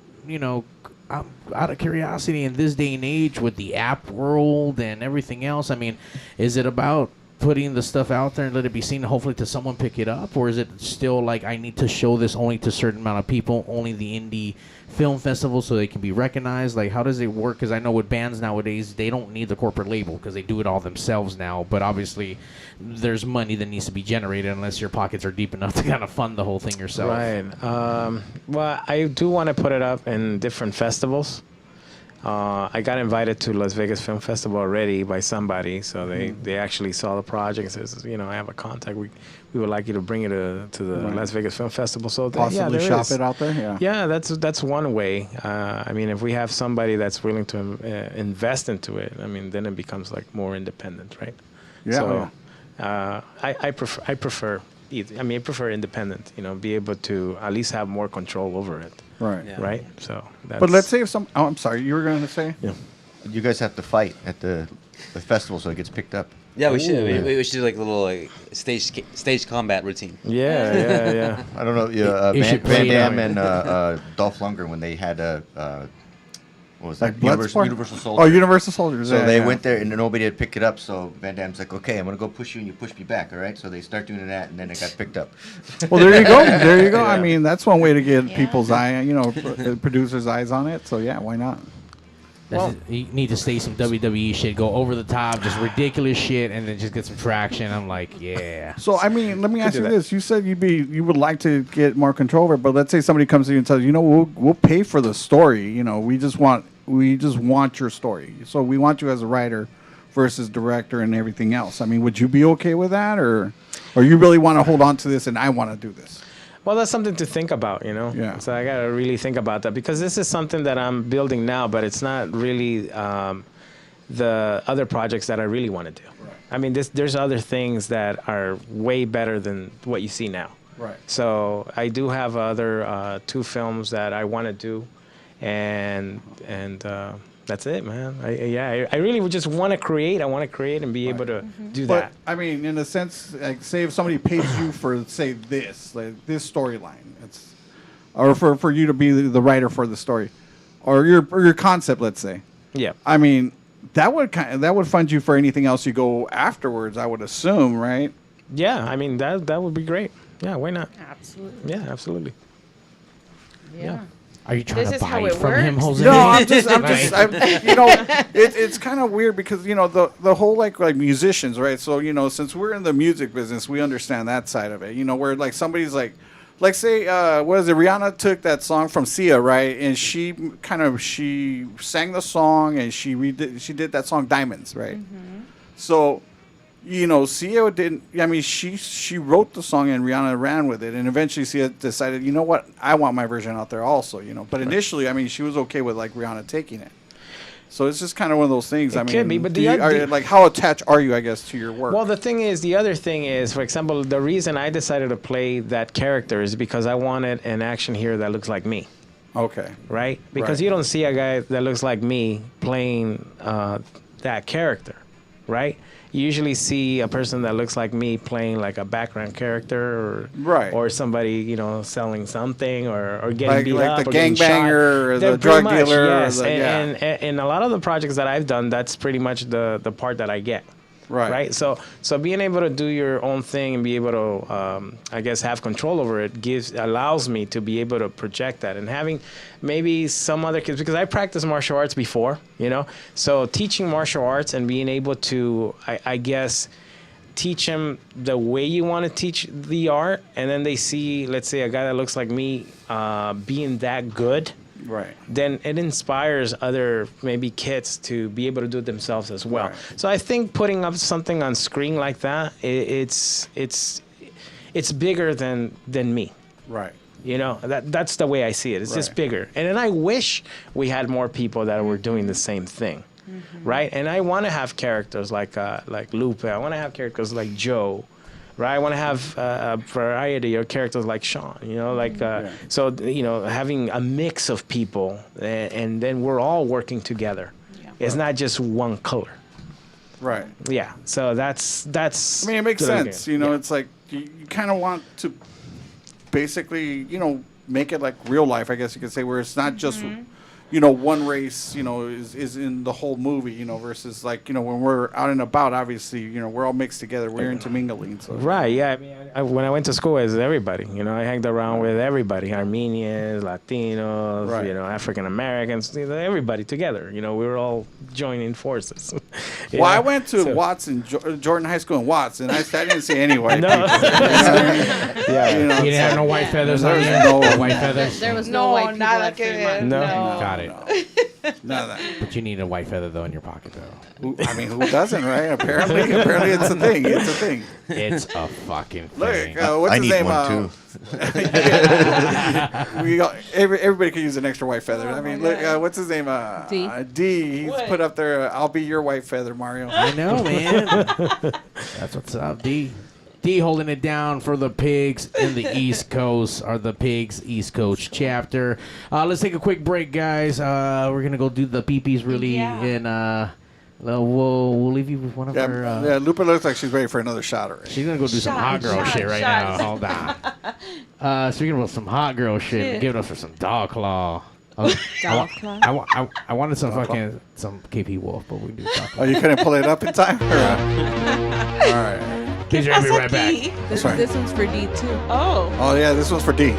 I'm out of curiosity, in this day and age with the app world and everything else, I mean, is it about putting the stuff out there and let it be seen, hopefully to someone pick it up, or is it still like I need to show this only to a certain amount of people, only the indie film festival, so they can be recognized? Like, how does it work? Because I know with bands nowadays, they don't need the corporate label because they do it all themselves now, but obviously there's money that needs to be generated unless your pockets are deep enough to kind of fund the whole thing yourself. Right. Well, I do want to put it up in different festivals. I got invited to Las Vegas Film Festival already by somebody, so they actually saw the project and says, I have a contact. We would like you to bring it to the Las Vegas Film Festival. So Possibly there shop is. it out there, yeah. Yeah, that's one way. I mean, if we have somebody that's willing to invest into it, I mean, then it becomes like more independent, right? Yeah. So I prefer either. I mean, I prefer independent. Be able to at least have more control over it. Right. Yeah. Right. So. But let's say if some. Oh, I'm sorry. You were going to say. Yeah. You guys have to fight at the festival so it gets picked up. Yeah, we should. We should do like a little stage combat routine. Yeah. I don't know. Van Damme and Dolph Lundgren, when they had what was that? Universal Soldier. Oh, Universal Soldiers. So they went there and nobody had picked it up. So Van Damme's like, okay, I'm gonna go push you and you push me back. All right. So they start doing that and then it got picked up. Well, there you go. There you go. I mean, that's one way to get people's eye, producers' eyes on it. So yeah, why not? You need to say some WWE shit, go over the top, just ridiculous shit, and then just get some traction. I'm like, yeah. So I mean, let me ask you this: you said you would like to get more control over it, but let's say somebody comes to you and says, we'll pay for the story. We just want your story. So we want you as a writer versus director and everything else. I mean, would you be okay with that, or you really want to hold on to this and I want to do this? Well, that's something to think about, Yeah. So I got to really think about that because this is something that I'm building now, but it's not really the other projects that I really want to do. Right. I mean, there's other things that are way better than what you see now. Right. So I do have other 2 films that I want to do, and that's it, man. I really would just want to create. I want to create and be able to do that. But I mean, in a sense, like, say if somebody pays you for say this storyline, or for you to be the writer for the story, or your concept, let's say. Yeah. I mean, that would fund you for anything else you go afterwards, I would assume, right? Yeah, I mean that would be great. Yeah, why not? Absolutely. Yeah, absolutely. Yeah. Are you trying This to is how buy it from him, works? Jose? No, I'm just it's kind of weird because the whole like musicians, right? So since we're in the music business, we understand that side of it. Where like somebody's like say what is it? Rihanna took that song from Sia, right? And she sang the song and she did that song Diamonds, right? Mm-hmm. So. Sia didn't. I mean, she wrote the song and Rihanna ran with it, and eventually Sia decided, you know what, I want my version out there also. But initially, I mean, she was okay with like Rihanna taking it. So it's just kind of one of those things. It could be, but like how attached are you, I guess, to your work? Well, the other thing is, for example, the reason I decided to play that character is because I wanted an action hero that looks like me. Okay. Right? Because you don't see a guy that looks like me playing that character. right? You usually see a person that looks like me playing like a background character, or somebody selling something or getting beat up, like the or getting gangbanger, or shot. the drug Pretty much, dealer. yes. And a lot of the projects that I've done, that's pretty much the part that I get. Right. So being able to do your own thing and be able to, I guess, have control over it allows me to be able to project that, and having maybe some other kids, because I practiced martial arts before, so teaching martial arts and being able to, I guess, teach them the way you want to teach the art, and then they see, let's say, a guy that looks like me being that good. Right. Then it inspires other maybe kids to be able to do it themselves as well. Right. So I think putting up something on screen like that, it's bigger than me. Right. That's the way I see it. It's just bigger. And then I wish we had more people that were doing the same thing. Mm-hmm. Right. And I want to have characters like Lupe. I want to have characters like Joe. Right, I want to have a variety of characters like Sean, so having a mix of people, and then we're all working together. Yeah. It's not just one color. Right. Yeah. So that's. I mean, it makes sense. It's like you kind of want to basically, make it like real life, I guess you could say, where it's not just. One race, is in the whole movie, versus like, when we're out and about, obviously, we're all mixed together. We're intermingling. So. Right, yeah. I mean, when I went to school, it was everybody. I hanged around with everybody. Armenians, Latinos, African Americans, everybody together. We were all joining forces. Well, I went to Watts and Jordan High School in Watts, and I didn't see any white people. Yeah. You didn't have no white feathers. There was no white feathers. There was no white people at Fremont. No. Got it. None of that. But you need a white feather though in your pocket though. I mean, who doesn't, right? Apparently it's a thing. It's a thing. It's a fucking thing. Look, what's I his need name? one too. Everybody could use an extra white feather. I mean, look, what's his name? D. He's put up there. I'll be your white feather, Mario. I know, man. That's what's up, D. D holding it down for the Pigs in the East Coast, or the Pigs East Coast chapter. Let's take a quick break, guys. We're going to go do the peepees really, and we'll leave you with one of her... Lupe looks like she's ready for another shot already. She's going to go do some hot girl shit right now. Hold on. Speaking about some hot girl shit, give it up for some dog claw. Dog claw? I wanted some KP Wolf, but we do dog claw. Oh, you couldn't pull it up in time? All right. Please be right back. This one's for D too. Oh yeah, this one's for D.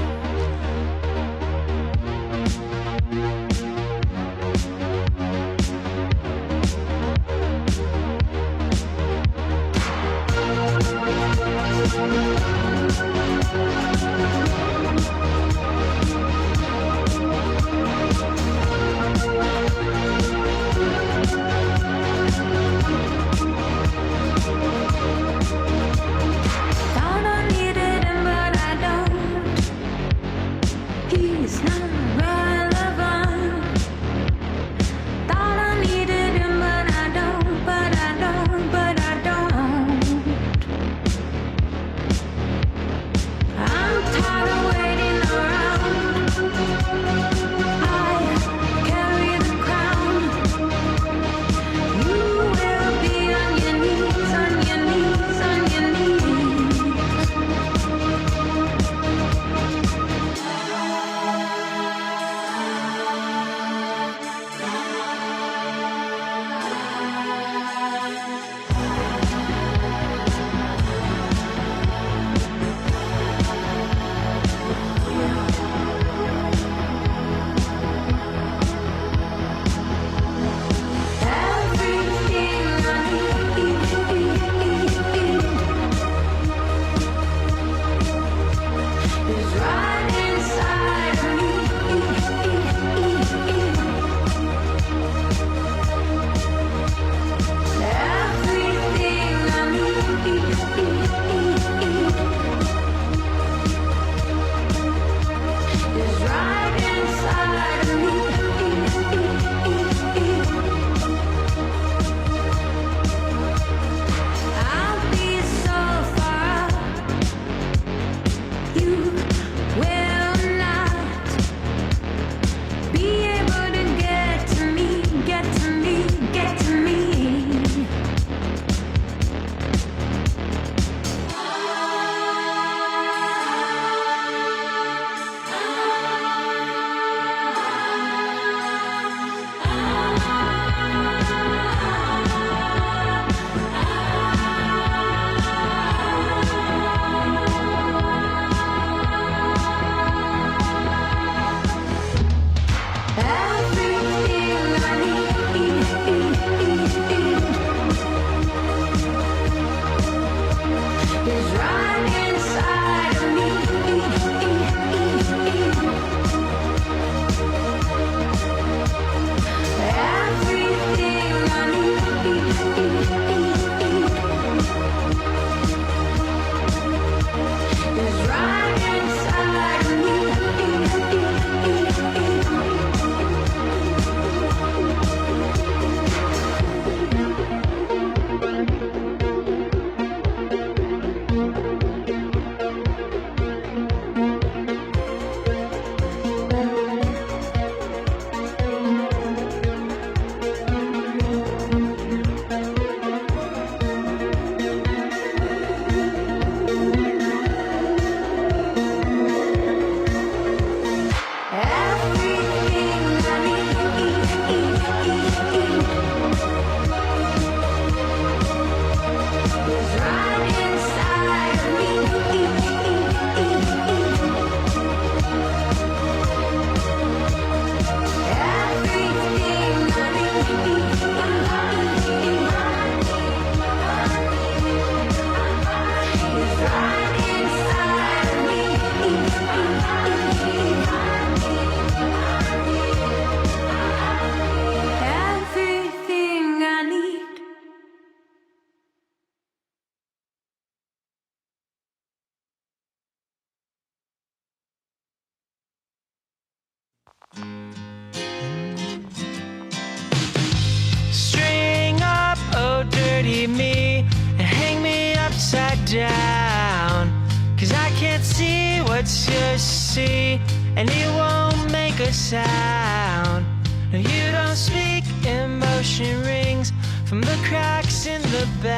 dirty me and hang me upside down. 'Cause I can't see what you see, and you won't make a sound. No, you don't speak, emotion rings from the cracks in the bow.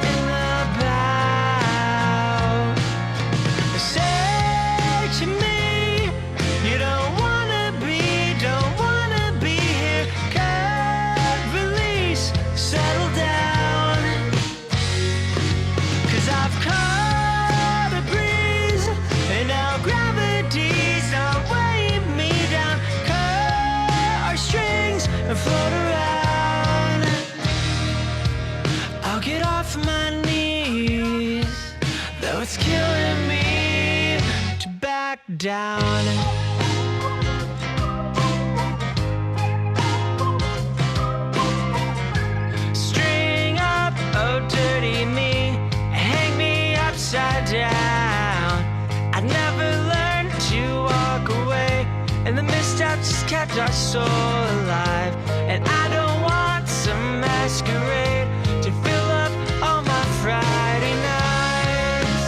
In the bow. Say to me, you don't wanna be here. Cut, release, settle down. 'Cause I've caught a breeze, and now gravity's not weighing me down. Cut our strings and float around. I'll get off my knees, though it's killing me to back down. String up, oh dirty me, hang me upside down. I never learned to walk away, and the missteps just kept our soul alive. And I don't want some masquerade to fill up all my Friday nights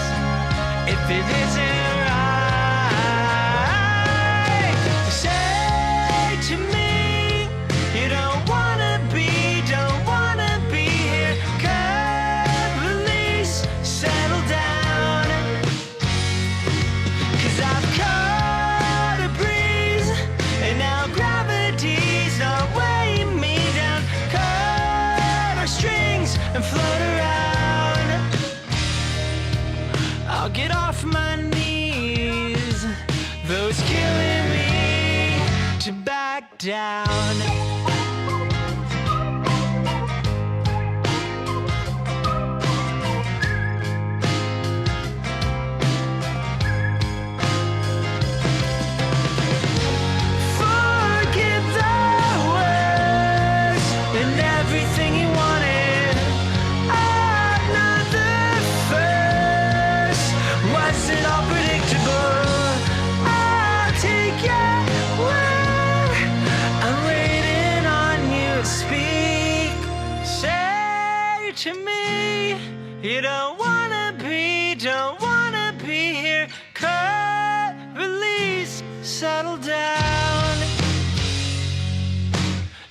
if it isn't right. Say to me, you don't wanna be here. Cut, release, settle down. 'Cause I've caught a breeze, and now gravity's not weighing me down. Cut our strings and float around. I'll get off my knees, though it's killing me to back down. Forget the words and everything you wanted. I'm not the first. Was it all predictable? I'll take your word. I'm waiting on you to speak. Say to me, you don't wanna be here. Cut, release, settle down.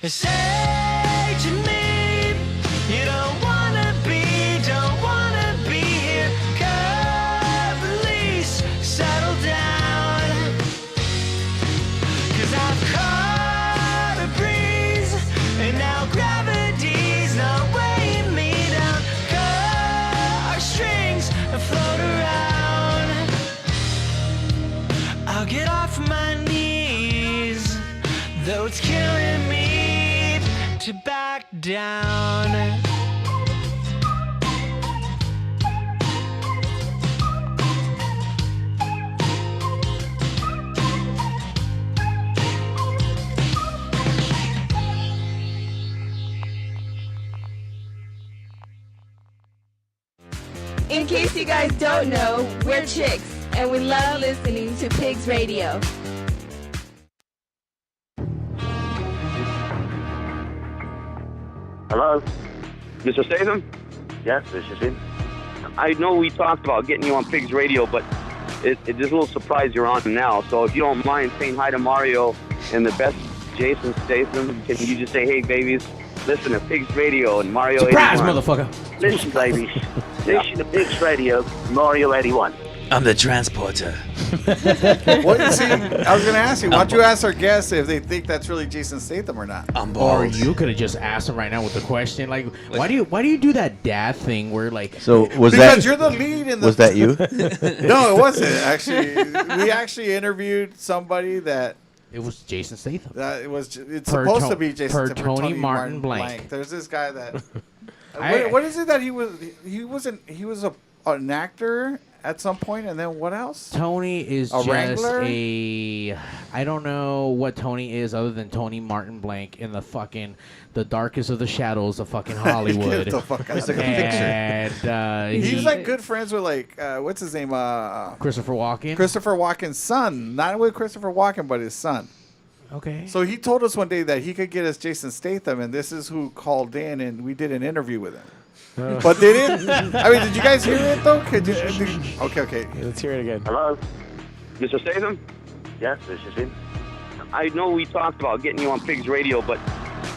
Say to me, you don't wanna be here. Cut, release, settle down. 'Cause I've caught a breeze, and now gravity's not weighing me down. Cut our strings and float around. I'll get off my knees, though it's killing me to back down. In case you guys don't know, we're chicks, and we love listening to Pigs Radio. Hello? Mr. Statham? Yes, this is him. I know we talked about getting you on Pigs Radio, but it's a little surprise you're on now. So if you don't mind saying hi to Mario and the best Jason Statham, can you just say, hey, babies, listen to Pigs Radio and Mario Surprise, 81. motherfucker. Listen, babies. Listen to Pigs Radio, Mario 81. I'm the transporter. What, see, I was going to ask you, why don't you ask our guests if they think that's really Jason Statham or not? I'm Or you could have just asked him right now with the question, like, why do you do that dad thing where like? So was because you're the lead in the. Was that you? No, it wasn't. Actually, we actually interviewed somebody that. It was Jason Statham. It's supposed to be Jason Statham. Tony Martin Blank. There's this guy that. What is it that he was? He wasn't. He was an actor at some point, and then what else? Tony is just wrangler? I don't know what Tony is other than Tony Martin Blank in the darkest of the shadows of fucking Hollywood. Get the fuck out He's of like a fixer. And he's like good friends with what's his name? Christopher Walken. Christopher Walken's son, not with Christopher Walken, but his son. Okay. So he told us one day that he could get us Jason Statham, and this is who called in, and we did an interview with him. But they didn't. I mean, did you guys hear it though? Okay. Let's hear it again. Hello, Mr. Statham. Yes, this is him. I know we talked about getting you on Pigs Radio, but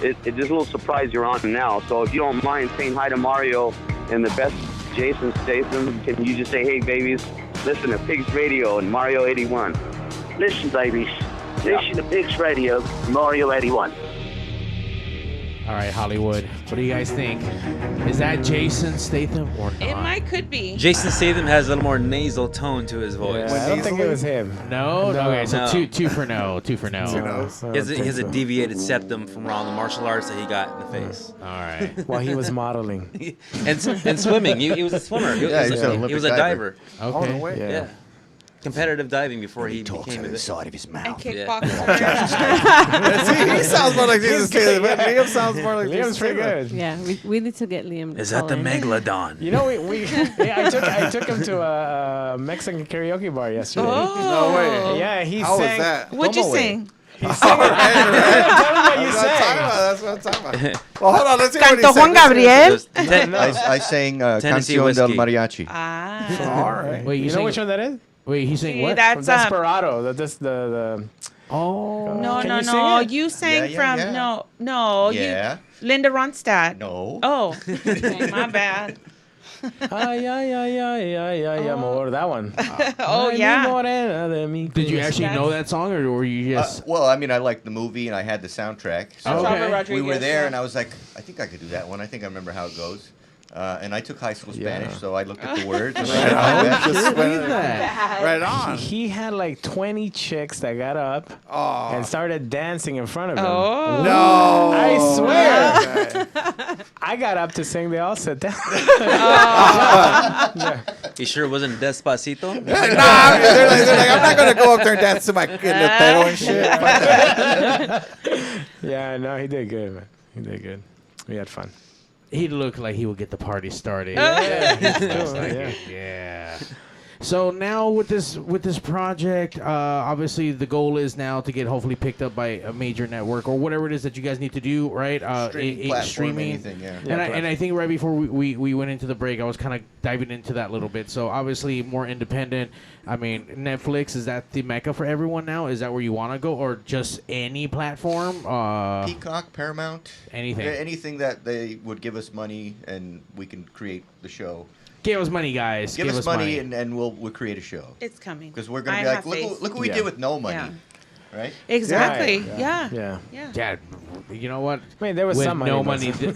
it's just a little surprise you're on now. So if you don't mind saying hi to Mario and the best Jason Statham, can you just say, hey, babies, listen to Pigs Radio and Mario 81. Listen, babies. Listen to Pigs Radio, Mario 81. All right, Hollywood. What do you guys think? Is that Jason Statham or not? It could be. Jason Statham has a little more nasal tone to his voice. I don't think it was him. No? Okay, so No. two for no. Two for no. He has a deviated septum from all the martial arts that he got in the face. All right. While he was modeling. and swimming. He was a swimmer. He was a diver. Okay. Yeah. Competitive diving before he became inside of his mouth. And kickboxing. See, he sounds more like Jason Statham. Liam sounds more like Liam's pretty good. Yeah, we need to get Liam. Is that the Megalodon? You know, I took him to a Mexican karaoke bar yesterday. Oh. No way. Yeah, he How sang. was that? What'd you sing? He sang. Tell him what you sang. That's what I'm talking about. Well, hold on. Let's see what he Canto said. Juan Gabriel. I sang Tennessee Canción del Whiskey. Mariachi. All right. Wait, You know which one that is? Wait, he's saying what? That's From Desperado. That's the. Oh. No, Can no, you sing no. it? You sang Yeah, from yeah. no. Yeah. You, Linda Ronstadt. No. Oh, okay, my bad. Ay, amor. That one. Oh yeah. Did you actually know that song, or were you just? Well, I mean, I liked the movie and I had the soundtrack. So Okay. we were Rodriguez, there, yeah. and I was like, I think I could do that one. I think I remember how it goes. And I took high school Spanish, so I looked at the words. And Right on. He had like 20 chicks that got up and started dancing in front of him. Oh. No. I swear. I got up to sing. They all sat down. He sure wasn't Despacito? They're like, I'm not gonna go up there and dance to my Lutero and shit. Yeah, no, he did good, man. He did good. We had fun. He looked like he would get the party started. Yeah. So now with this project, obviously the goal is now to get hopefully picked up by a major network or whatever it is that you guys need to do, right? Streaming, anything, yeah. And I think right before we went into the break, I was kind of diving into that a little bit. So obviously more independent. I mean, Netflix, is that the mecca for everyone now? Is that where you want to go, or just any platform? Peacock, Paramount, anything. Anything that they would give us money and we can create the show. Give us money, guys. Give us money. And we'll create a show. It's coming. Because we're going to be like, look what we did with no money. Yeah. Right? Exactly. Yeah. Yeah. You know what? I mean, there was With some no money. money.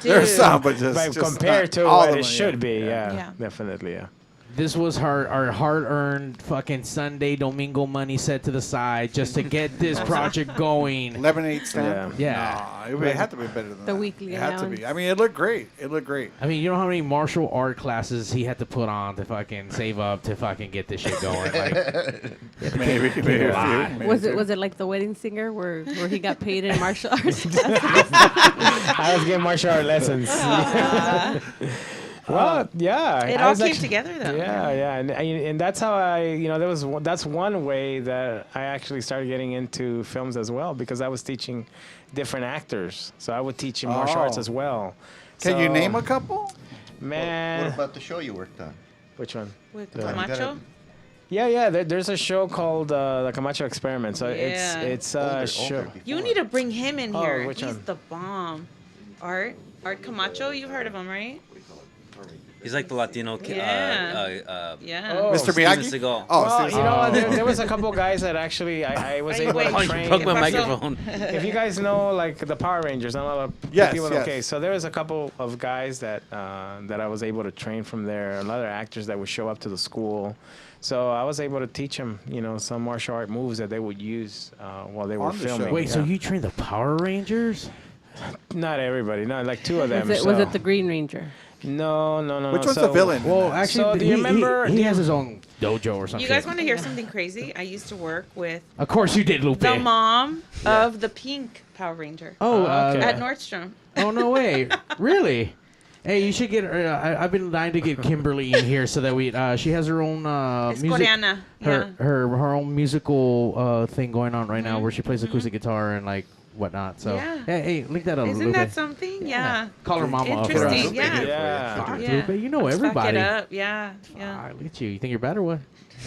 There's some, but just compared to all what the it money, should be, Yeah. definitely, yeah. This was our hard-earned fucking Sunday Domingo money set to the side just to get this project going. Lemonade stand. Yeah. No, it had to be better than that. The weekly It had to be. allowance. I mean, it looked great. I mean, you know how many martial art classes he had to put on to fucking save up to fucking get this shit going? Like, Maybe a lot. few. Was it like The Wedding Singer where he got paid in martial arts? I was getting martial art lessons. Well, yeah. It I all was came together, though. Yeah. And that's how that's one way that I actually started getting into films as well, because I was teaching different actors. So I would teach martial arts as well. Can you name a couple? Man. What about the show you worked on? Which one? With Camacho? Yeah. There's a show called The Camacho Experiment. So it's a show. You need to bring him in Oh, here. which He's one? the bomb. Art Camacho, you've heard of him, right? He's like the Latino kid. Yeah. Mr. Miyagi? Steven Seagal. Well, you know what? There was a couple guys that actually I was able to train. You broke my microphone. If you guys know, like the Power Rangers, I know people. Okay, so there was a couple of guys that I was able to train from there. A lot of actors that would show up to the school. So I was able to teach them, some martial art moves that they would use while they were filming. Wait, so you trained the Power Rangers? Not everybody. No, like two of them. Was it the Green Ranger? No. Which one's the villain? Well, actually, So do you remember? He has his own dojo or something. You guys want to hear something crazy? I used to work with Of course you did, Lupe. the mom of the pink Power Ranger Oh, okay. at Nordstrom. Oh, no way. Really? Hey, you should get her. I've been dying to get Kimberly in here so that she has her own music. Coreana. Her own musical thing going on right now where she plays acoustic guitar and like whatnot. So hey, link that up. Isn't Lupe. that something? Yeah. Call her mama up. For us. Interesting. Yeah. Fuck, Lupe, you know everybody. Suck it up. Yeah. Look at you. You think you're bad or what?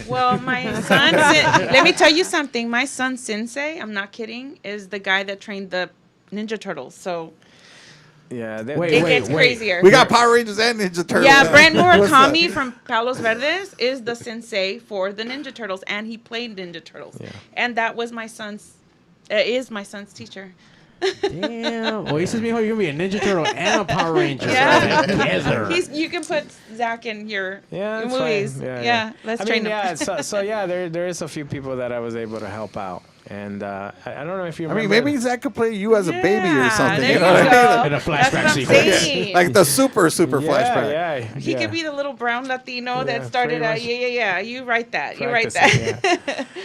Well, my son, let me tell you something. My son, Sensei, I'm not kidding, is the guy that trained the Ninja Turtles. So yeah, it gets crazier. We got Power Rangers and Ninja Turtles. Yeah, Brent Murakami from Palos Verdes is the sensei for the Ninja Turtles, and he played Ninja Turtles. Yeah. And that was my son's, is my son's teacher. Damn. Well, he says, "Mijo, you're gonna be a Ninja Turtle and a Power Ranger." Yeah. Together. You can put Zach in your that's movies. Fine. Let's I train mean, him. so there is a few people that I was able to help out. And I don't know if you remember. I mean, maybe Zach could play you as a baby or something. There You know what I mean? In a flashback sequence. Like the super flashback. Yeah. He could be the little brown Latino that started out. Yeah. You write that.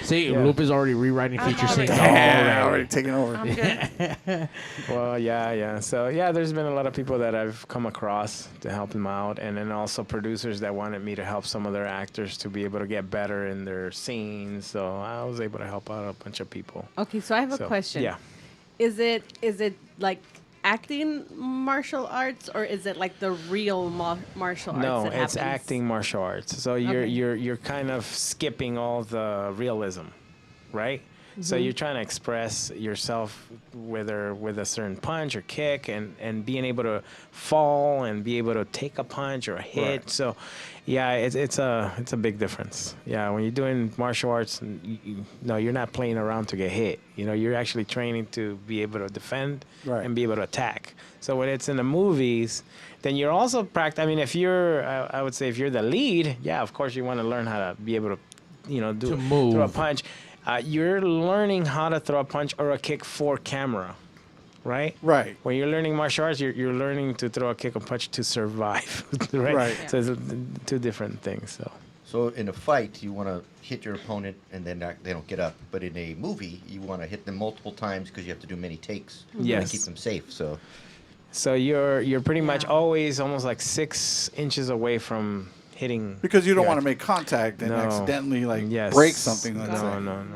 See, Lupe is already rewriting feature scenes. Already taking over. I'm good. Well, yeah. So, there's been a lot of people that I've come across to help them out. And then also producers that wanted me to help some of their actors to be able to get better in their scenes. So I was able to help out a bunch of people. Okay, so I have a question. Yeah. Is it like acting martial arts, or is it like the real martial arts? No, that it's happens? acting martial arts. So you're kind of skipping all the realism, right? So you're trying to express yourself with a certain punch or kick, and being able to fall and be able to take a punch or a hit. Right. So, it's a big difference. Yeah, when you're doing martial arts, you're not playing around to get hit. You're actually training to be able to defend and be able to attack. So when it's in the movies, then you're also practicing. I mean, if you're, I would say, if you're the lead, of course you want to learn how to be able to move, throw a punch. You're learning how to throw a punch or a kick for camera, right? Right. When you're learning martial arts, you're learning to throw a kick or punch to survive, right? Right. So it's two different things. So in a fight, you want to hit your opponent and then they don't get up. But in a movie, you want to hit them multiple times because you have to do many takes. Yes. To keep them safe. So you're pretty much always almost like 6 inches away from hitting, because you don't want to make contact and accidentally break something. No.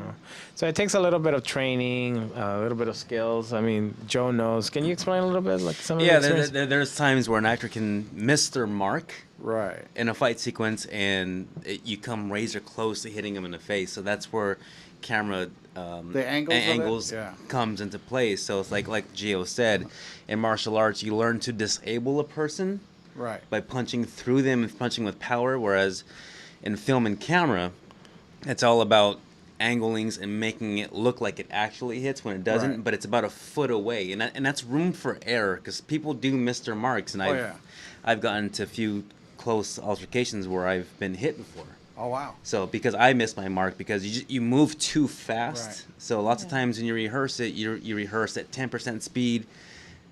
So it takes a little bit of training, a little bit of skills. I mean, Joe knows. Can you explain a little bit, like some of the experience? There's times where an actor can miss their mark right in a fight sequence, and you come razor close to hitting them in the face. So that's where camera the angles comes into play. So it's like Gio said, in martial arts, you learn to disable a person. Right. By punching through them and punching with power, whereas in film and camera, it's all about anglings and making it look like it actually hits when it doesn't, Right. but it's about a foot away, and that's room for error because people do miss their marks, and I've gotten to a few close altercations where I've been hit before. Oh wow! So because I missed my mark because you move too fast, Right. so lots of times when you rehearse it, you rehearse at 10% speed.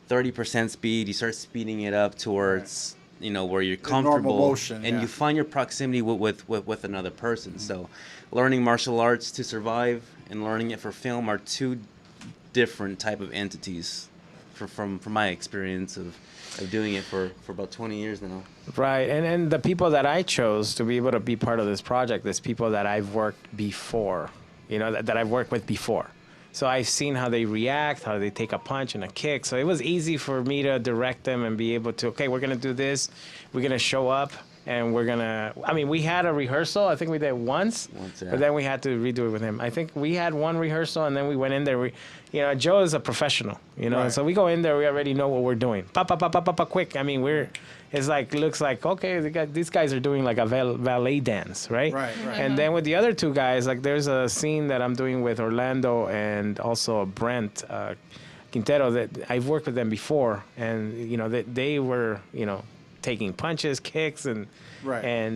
30% speed, you start speeding it up towards, where you're comfortable, normal motion, and you find your proximity with another person. So learning martial arts to survive and learning it for film are two different type of entities from my experience of doing it for about 20 years now. Right, and the people that I chose to be able to be part of this project is people that I've worked before, that I've worked with before. So I've seen how they react, how they take a punch and a kick. So it was easy for me to direct them and be able to, okay, we're going to do this. We're going to show up and we're going to, we had a rehearsal. I think we did once, but then we had to redo it with him. I think we had one rehearsal and then we went in there. Joe is a professional, Right. So we go in there, we already know what we're doing. Quick. It's looks like, okay, these guys are doing like a ballet dance, right? Right. And then with the other two guys, there's a scene that I'm doing with Orlando and also Brent Quintero that I've worked with them before, and they were taking punches, kicks, and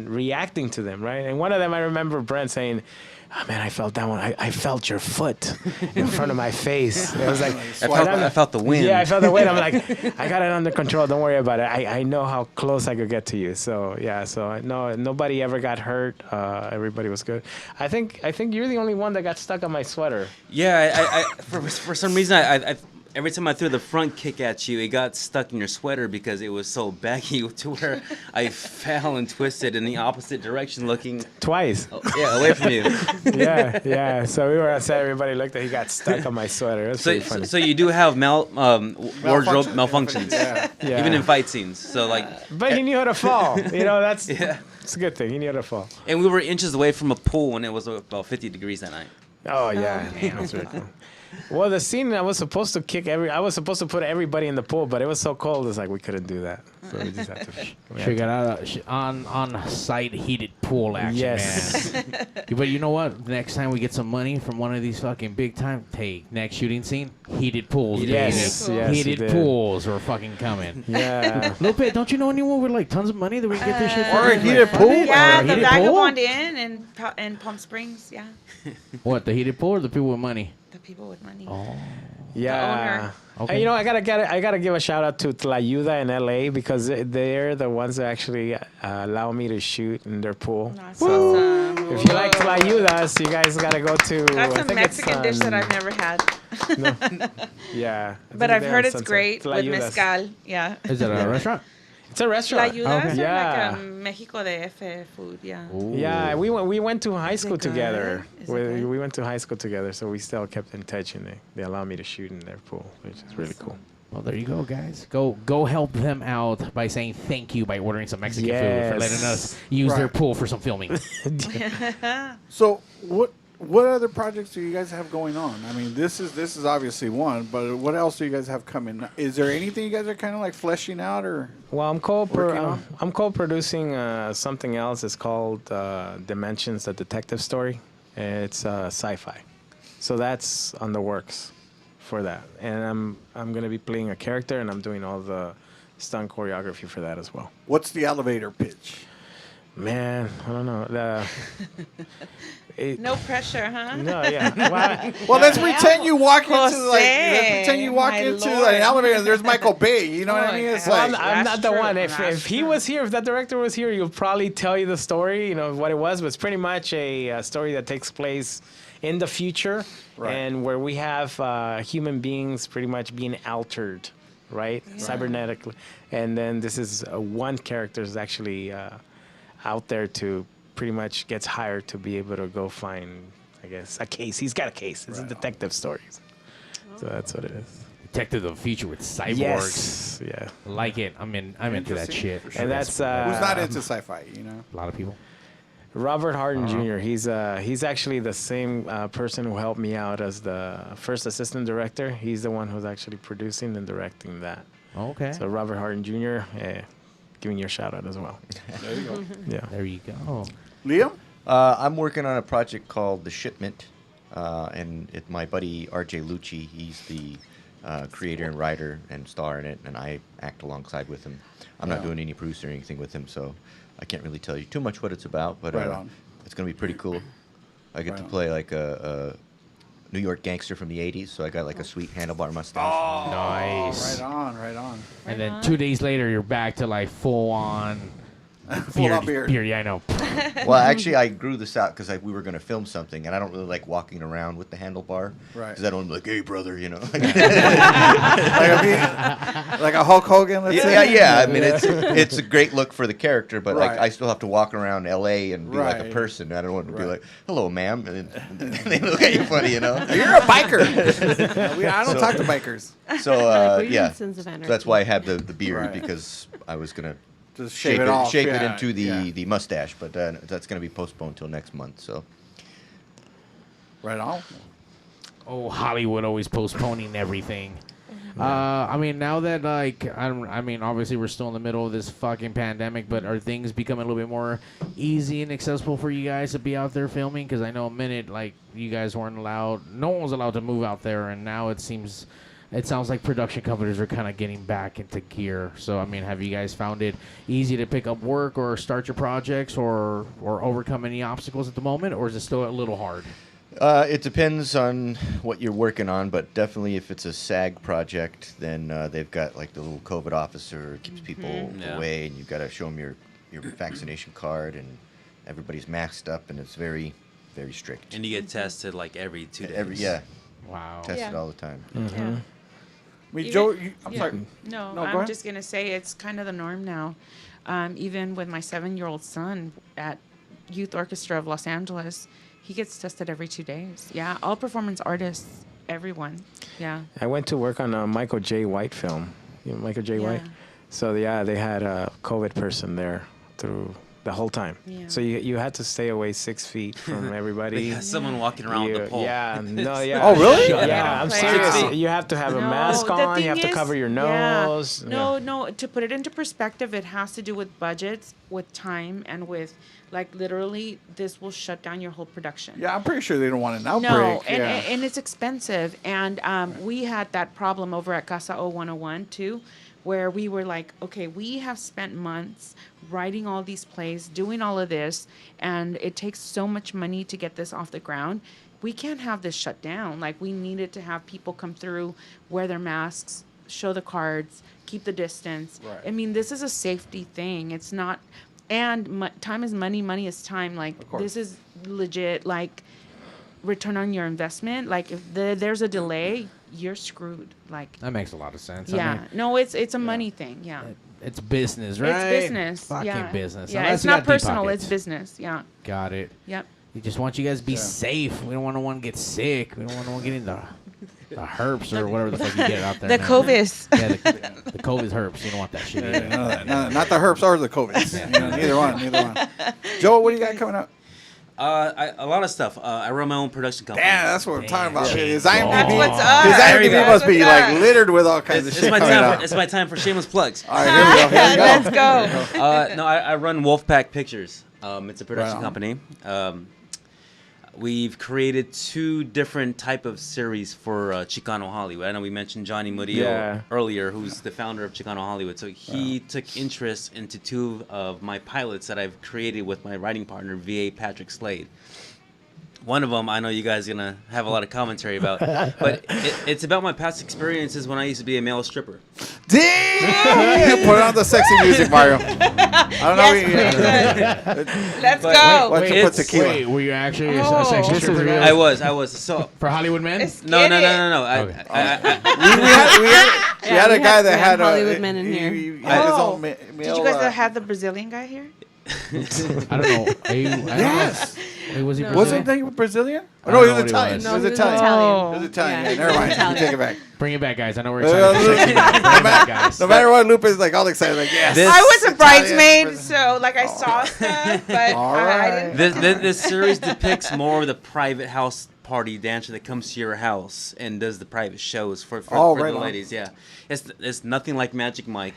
reacting to them, right? And one of them, I remember Brent saying, "Oh man, I felt that one. I felt your foot in front of my face." It was like I felt the wind. Yeah, I felt the wind. I'm like, I got it under control. Don't worry about it. I know how close I could get to you. So no, nobody ever got hurt. Everybody was good. I think you're the only one that got stuck on my sweater. Yeah, I for some reason every time I threw the front kick at you, it got stuck in your sweater because it was so baggy to where I fell and twisted in the opposite direction, looking twice. Away from you. yeah. So we were outside. Everybody looked at. He got stuck on my sweater. It was pretty funny. So you do have wardrobe malfunctions, Yeah. even in fight scenes. So like, but he knew how to fall. That's it's a good thing. He knew how to fall. and we were inches away from a pool when it was about 50 degrees that night. Oh yeah, that's really cool. Well, the scene I was supposed to I was supposed to put everybody in the pool, but it was so cold. It's like we couldn't do that. So we just had to. She got on site heated pool action, Yes. man. But you know what? Next time we get some money from one of these fucking big time, next shooting scene, heated pools. Yes, baby. yes, Heated we did. pools are fucking coming. Yeah. Lupe, don't you know anyone with like tons of money that we can get this shit? Or fucking, a heated like, pool? funded? Yeah, Or a the heated pool? Vagabond Inn in Palm Springs. Yeah, What, the heated pool or the people with money? the people with money. Oh. Yeah. Okay. I gotta give a shout out to Tlayuda in LA because they're the ones that actually allow me to shoot in their pool. That's So awesome. if you like Tlayudas, you guys gotta go to. That's I a think Mexican dish that I've never had. Yeah. But I've heard it's great with Tlayudas. mezcal. Yeah. Is it a restaurant? It's a restaurant. Tlayudas Okay. are Yeah. like Mexico DF food. Yeah. Yeah, we went to high school it good? together. Is it good? We went to high school together, so we still kept in touch, and they allow me to shoot in their pool, which is really cool. Well, there you go, guys. Go help them out by saying thank you by ordering some Mexican food for letting us use their pool for some filming. So what other projects do you guys have going on? I mean, this is obviously one, but what else do you guys have coming? Is there anything you guys are kind of like fleshing out or? Well, I'm Working on? co-producing something else. It's called Dimensions: The Detective Story. It's sci-fi, so that's on the works for that. And I'm gonna be playing a character, and I'm doing all the stunt choreography for that as well. What's the elevator pitch? Man, I don't know. No pressure, huh? No, yeah. Well, let's pretend you walk into let's Jose, pretend you walk my into Lord. an elevator and there's Michael Bay. You know what I mean? It's Well, like I'm not the true. one. If That's he was here, if that director was here, he'll probably tell you the story. You know what it was. But it's pretty much a story that takes place in the future, and where we have human beings pretty much being altered, right, cybernetically. And then this is one character is actually out there to pretty much gets hired to be able to go find, I guess, a case. He's got a case. It's a detective story. So that's what it is. Detective of the future with cyborgs. Yes. Yeah. Like it. I'm into that shit. And that's who's not into sci-fi, you know? a lot of people. Robert Harden Jr. He's actually the same person who helped me out as the first assistant director. He's the one who's actually producing and directing that. Okay. So Robert Harden Jr. Giving you a shout out as well. There you go. Yeah. There you go. Liam? I'm working on a project called The Shipment, and my buddy R.J. Lucci, he's the creator and writer and star in it, and I act alongside with him. I'm not doing any producer or anything with him, so I can't really tell you too much what it's about, but it's going to be pretty cool. I get to play like a New York gangster from the 80s, so I got like a sweet handlebar mustache. Oh, Nice. right on. And then 2 days later, you're back to like full on beard. Yeah, I know. Well, actually, I grew this out because we were going to film something, and I don't really like walking around with the handlebar. Right. Because I don't like, hey, brother, you know. Like a Hulk Hogan, let's say? Yeah. I mean, it's a great look for the character, but like, Right. I still have to walk around L.A. and be like a person. I don't want to be like, hello, ma'am. And they look at you funny, you know. You're a biker. I don't talk to bikers. So, We're yeah. citizens of So anarchy. that's why I have the beard, Right. because I was going to Just shave it off. shape it Yeah, into yeah. the mustache, but that's going to be postponed till next month. So Right on. Oh, Hollywood always postponing everything. I mean, now that I mean, obviously we're still in the middle of this fucking pandemic, but are things becoming a little bit more easy and accessible for you guys to be out there filming? Because I know a minute like you guys weren't allowed, no one was allowed to move out there, and now it sounds like production companies are kind of getting back into gear. So I mean, have you guys found it easy to pick up work or start your projects or overcome any obstacles at the moment, or is it still a little hard? it depends on what you're working on, but definitely if it's a SAG project, then they've got like the little COVID officer who keeps people away, and you've got to show them your vaccination card, and everybody's masked up, and it's very, very strict. And you get tested like every 2 days. Yeah. Wow. Tested all the time. Mm-hmm. I mean, Even- Joe, I'm yeah. sorry. No, go I'm ahead. just gonna say it's kind of the norm now. Even with my 7-year-old son at Youth Orchestra of Los Angeles, he gets tested every 2 days. Yeah, all performance artists, everyone. Yeah. I went to work on a Michael J. White film. You know Michael J. Yeah. White? So, yeah, they had a COVID person there through the whole time. Yeah. So you had to stay away 6 feet from everybody. They had someone walking around with a pole. Yeah, no, yeah. Oh, really? Yeah, I'm serious. Wow. You have to have a No, mask the on. You thing have to is- cover your yeah. nose. No. To put it into perspective, it has to do with budgets, with time, and with like literally this will shut down your whole production. Yeah, I'm pretty sure they don't want an outbreak. No, and, yeah. and it's expensive. And we had that problem over at Casa O101 too, where we were like, okay, we have spent months writing all these plays, doing all of this, and it takes so much money to get this off the ground. We can't have this shut down. Like, we needed to have people come through, wear their masks, show the cards, keep the distance. Right. I mean, this is a safety thing. It's not, and time is money, money is time. Like, this is legit, like, return on your investment. Like, if there's a delay, you're screwed. Like, That makes a lot of sense. yeah. I mean, No, it's a money thing. Yeah. it's business, right? It's business. Fucking yeah. business. Yeah, Unless it's you not got deep personal. pockets. It's business. Yeah. Got it. Yep. We just want you guys to be safe. We don't want no one to get sick. We don't want no one getting the herpes or whatever the fuck you get out there. The now. COVID. Yeah, the COVID herpes. You don't want that shit Yeah, either. none of that. Not the herps or the COVID. Neither one. Joe, what do you got coming up? A lot of stuff. I run my own production company. Damn, that's what I'm talking about. His That's IMDb, what's up. his IMDb That's must be what's like up. littered with all kinds of It's shit my coming time. out. It's my time for shameless plugs. All right, here we go. Let's go. No, I run Wolfpack Pictures. It's a production on. company. We've created 2 different type of series for Chicano Hollywood. I know we mentioned Johnny Murillo earlier, who's the founder of Chicano Hollywood. So he took interest into 2 of my pilots that I've created with my writing partner, V.A. Patrick Slade. One of them I know you guys are going to have a lot of commentary about, but it's about my past experiences when I used to be a male stripper. Damn! Put on the sexy music, Mario. I don't know. Let's go. Why don't you put tequila? Wait, were you actually a sex this is stripper? real. I was. So For Hollywood men? no. Okay. We had a guy that had Hollywood men in here. He had his own Did male. you guys have the Brazilian guy here? I don't know. Are you, I don't Yes. know. Wait, was he No. Wasn't Brazilian? he Brazilian? I No, don't he know was what he Italian. was. He No, was he was Italian. Italian. He was Italian. Yeah, Yeah, never mind. Italian. You take it back. Bring it back, guys. I know we're excited. for sex. Bring it back, guys. No matter what, Lupe is like all excited. Like, yes. This- I was a Italian. bridesmaid, so like I saw stuff, but All I didn't. This series depicts more of the private house party dancer that comes to your house and does the private shows for right the on. ladies. Yeah, it's nothing like Magic Mike.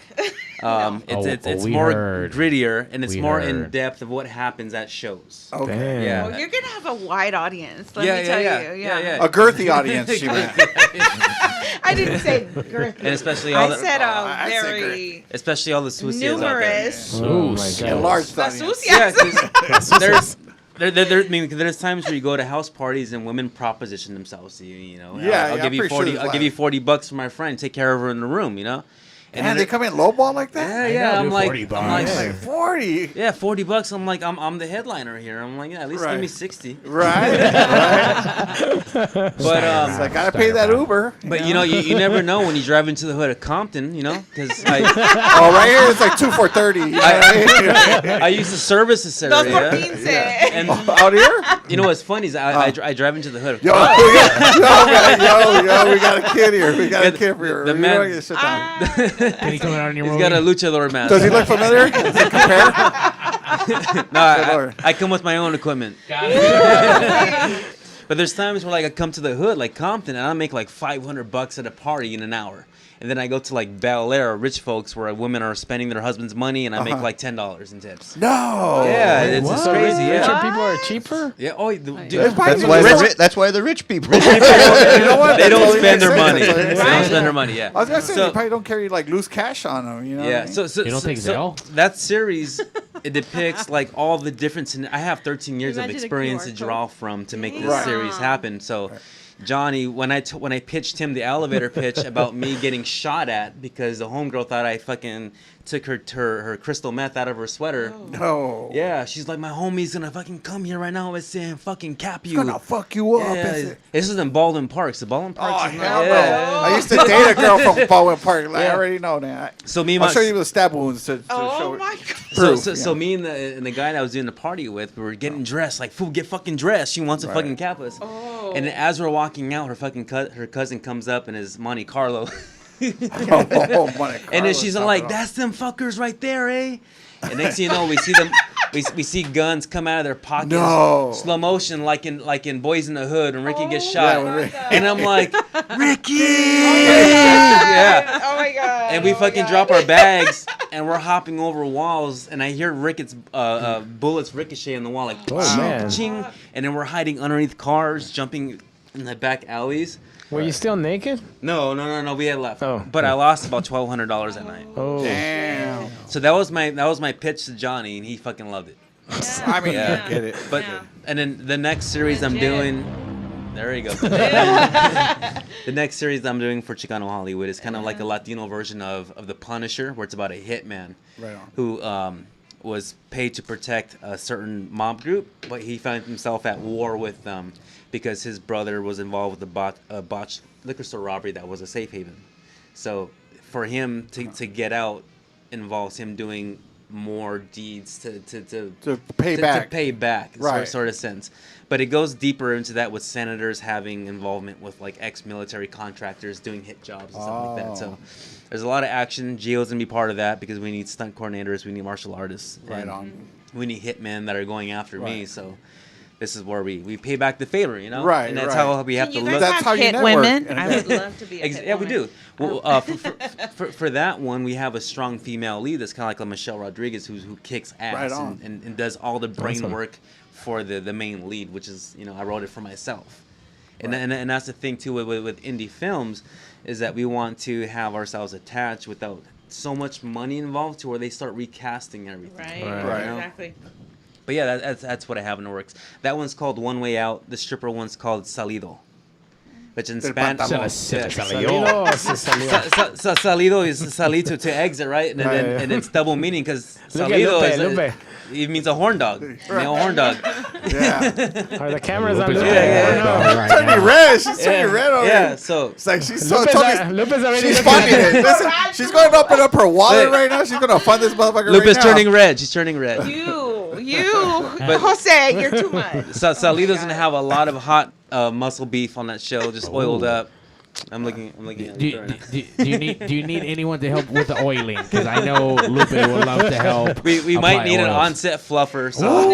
It's we more heard. grittier and it's We more heard. in depth of what happens at shows. Okay. Damn. Yeah. Well, you're gonna have a wide audience. Let Yeah, me tell yeah. you. Yeah. A girthy audience, she meant. I didn't say girthy. And especially all I the said I said very especially all the sucias numerous. Oh, my A God. large The audience. out there. Yeah, sucias. 'cause I mean, there's times where you go to house parties and women proposition themselves to you. You know, Yeah, I'll yeah, give I'm you pretty sure 40. there's I'll give you $40 for my friend. Take care of her in the room. You know. And then they come in lowball like that? Yeah, know, I'm dude, like, 40 I'm bucks. like, 40. yeah, $40. I'm like, I'm the headliner here. I'm like, yeah, at least Right. give me 60. Right. But It's like, I pay that Uber. But you know, you never know when you drive into the hood of Compton. You know, because Oh, right here it's like 2 for 30. I used to service this Dos por area. quince. And Out here? you know what's funny is I drive into the hood. Of Yo, Compton. we got a kid here. We got a kid here. the We man- don't get shit down. Can he come out on your He's movie? got a luchador mask. Does he look familiar? Does it compare? No, I come with my own equipment. But there's times where like I come to the hood, like Compton, and I make like $500 at a party in an hour. And then I go to like Bel Air, rich folks, where women are spending their husband's money, and I make like $10 in tips. No. Yeah, it's just crazy. Richer Yeah. people are cheaper? Yeah. Oh, dude. That's why the rich people. You know what? They That don't totally spend makes their sense. money. That's They what it don't is. spend their money. Yeah. I was gonna say So- they probably don't carry like loose cash on them. You know? Yeah, what I mean? so You don't take Zelle? that series it depicts like all the different. I have 13 years of Imagine a experience to QR draw from to make this Right. series happen. So, Johnny, when I pitched him the elevator pitch about me getting shot at because the homegirl thought I fucking took her crystal meth out of her sweater. No. Yeah, she's like, my homie's gonna fucking come here right now and fucking cap you. He's gonna fuck you up. Yeah, Is it? this is in Baldwin Park. So Baldwin Park. Hell no. I used to date a girl from Baldwin Park. Like, I already know that. So me and I'll my show you the stab wounds to show my God. So me and the guy that I was doing the party with, we were getting dressed. Like, fool, get fucking dressed. She wants to fucking cap us. Oh. And then as we're walking out, her cousin comes up in his Monte Carlo. Monte Carlo. And then she's like, "That's them fuckers right there, eh?" And next thing you know, we see them. We see guns come out of their pockets. No. Slow motion, like in Boys in the Hood when Ricky gets shot. And I'm like, Ricky. Yeah. Oh my God. And we fucking drop our bags and we're hopping over walls and I hear Ricketts bullets ricochet on the wall like ching, and then we're hiding underneath cars, jumping in the back alleys. Were you still naked? No. We had left. Oh. But I lost about $1,200 that night. Oh. Damn. So that was my pitch to Johnny, and he fucking loved it. I mean, I get it. But and then the next series I'm doing, there you go. The next series I'm doing for Chicano Hollywood is kind of like a Latino version of The Punisher, where it's about a hitman who was paid to protect a certain mob group, but he found himself at war with them because his brother was involved with a botched liquor store robbery that was a safe haven. So for him to get out involves him doing more deeds to pay back. To pay back, Right. sort of sense. But it goes deeper into that with senators having involvement with like ex-military contractors doing hit jobs and stuff like that. So there's a lot of action. Gio's gonna be part of that because we need stunt coordinators, we need martial artists, Right and on. we need hitmen that are going after me. Right. So this is where we pay back the favor, you know? Right, And that's right. how we have Can to you look. guys That's how have you hit network. women? I would love to be a hit Yeah, we woman. do. Well, for that one, we have a strong female lead that's kind of like a Michelle Rodriguez who kicks ass Right on. and does all the brain Awesome. work for the main lead, which is, I wrote it for myself. And that's the thing, too, with indie films, is that we want to have ourselves attached without so much money involved to where they start recasting everything. Right. Right. Exactly. But yeah, that's what I have in the works. That one's called One Way Out. The stripper one's called Salido. Which in Spanish... Salido, se salió. Salido is salito to exit, right? And then and it's double meaning because salido is it means a horn dog, male horn dog. Yeah. Are the cameras on? Lupe's Lupe? Yeah. Turning red. She's turning red over Yeah, here. so It's like she's so Lupe's totally, Lupe's already she's looking funding at it. Listen, she's going to open up her wallet right now. She's going to fund this motherfucker Lupe right is now. turning red. She's turning red. Jose, you're too much. Salido's gonna have a lot of hot muscle beef on that show, just oiled up. I'm looking at Do it you, right now. do you need anyone to help with the oiling? Because I know Lupe would love to help. We might apply need an oils. on-set fluffer. So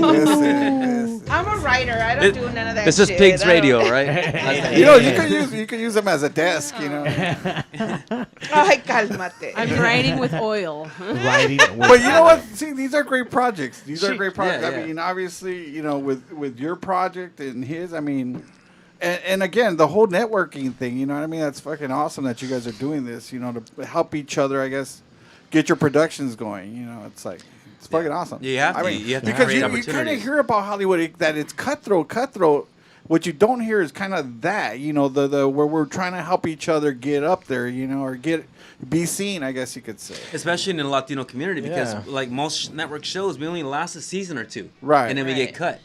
Listen. I'm a writer. I don't do none of that this is shit. Pigs I don't- Radio, right? You know, you could use them as a desk, you know. Ay, cálmate. I'm writing with oil. Writing But you know what? See, these are great projects. These are great projects. yeah, I yeah. mean, obviously, with your project and his, I mean, and again, the whole networking thing, you know what I mean? That's fucking awesome that you guys are doing this, to help each other, I guess, get your productions going. It's like, it's fucking awesome. You have to. I mean, You have to because create you kind of opportunities. hear about Hollywood that it's cutthroat. What you don't hear is kind of that, the where we're trying to help each other get up there, or be seen, I guess you could say. Especially in the Latino community, because Yeah. like most network shows, we only last a season or two, Right. And then we get cut.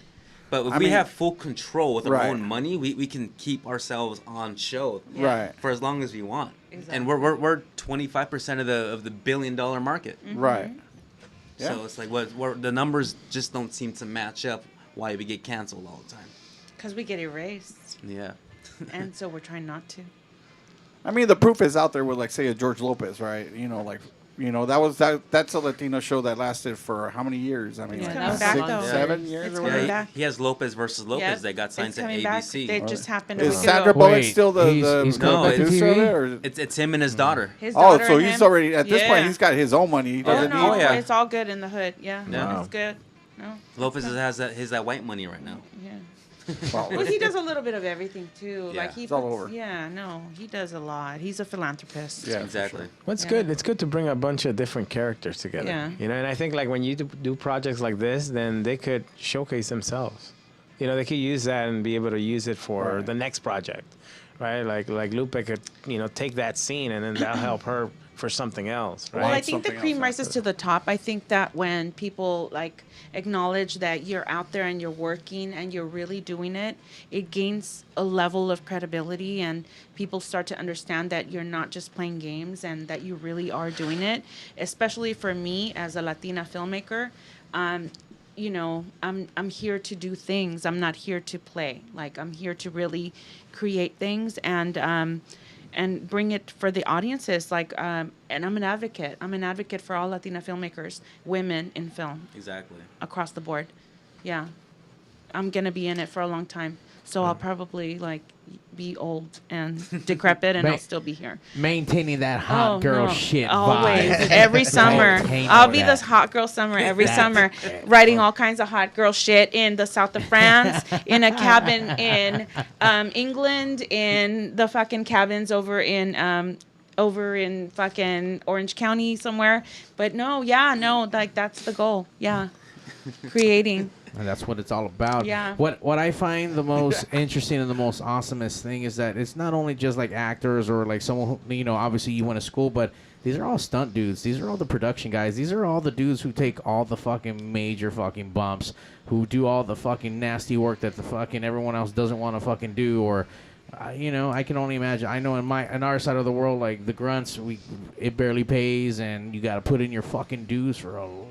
But if I we mean- have full control with our Right. own money, we can keep ourselves on show, Right. for as long as we want. Exactly. And we're 25% of the $1 billion market. Right. Yeah. So it's like what the numbers just don't seem to match up. Why we get canceled all the time? Because we get erased. Yeah. And so we're trying not to. I mean, the proof is out there with, like, say, a George Lopez, right? That's a Latino show that lasted for how many years? I mean, It's like coming back, 6, though. 7 years It's or coming whatever. back. He has Lopez versus Lopez. Yep. They got signed It's to coming ABC. back. They just happened Is a week Sandra ago. Bullock Wait, still the he's No, coming back to producer of TV? it? Or? It's him and his daughter. His Oh, daughter so and he's him. already, at this point, Yeah. he's got his own money. He Oh, doesn't no, need yeah. it's all good in the hood. Yeah, Yeah. it's good. No. Lopez has that white money right now. Yeah. Well, Well, he does a little bit of everything too. Yeah. Like he It's all puts- over. Yeah, no, he does a lot. He's a philanthropist. Yeah, for Exactly. sure. Well, it's Yeah. good. It's good to bring a bunch of different characters together. Yeah. And I think like when you do projects like this, then they could showcase themselves. they could use that and be able to use it for the next project, right? Like Lupe could, take that scene and then that'll help her for something else, right? Well, I think the cream rises to the top. I think that when people acknowledge that you're out there and you're working and you're really doing it, it gains a level of credibility and people start to understand that you're not just playing games and that you really are doing it. Especially for me as a Latina filmmaker, I'm here to do things. I'm not here to play. I'm here to really create things and bring it for the audiences. And I'm an advocate. I'm an advocate for all Latina filmmakers, women in film. Exactly. Across the board. Yeah. I'm going to be in it for a long time. So I'll probably be old and decrepit and I'll still be here. Maintaining that hot girl shit always. vibe. Every summer. I'll be this hot girl summer every summer, writing all kinds of hot girl shit in the south of France, in a cabin in England, in the fucking cabins over in fucking Orange County somewhere. But that's the goal. Yeah. Creating. And that's what it's all about. Yeah. What I find the most interesting and the most awesomest thing is that it's not only just actors or someone who, obviously you went to school, but these are all stunt dudes. These are all the production guys. These are all the dudes who take all the fucking major fucking bumps, who do all the fucking nasty work that the fucking everyone else doesn't want to fucking do. Or, I can only imagine. I know in our side of the world, the grunts, it barely pays, and you got to put in your fucking dues for a long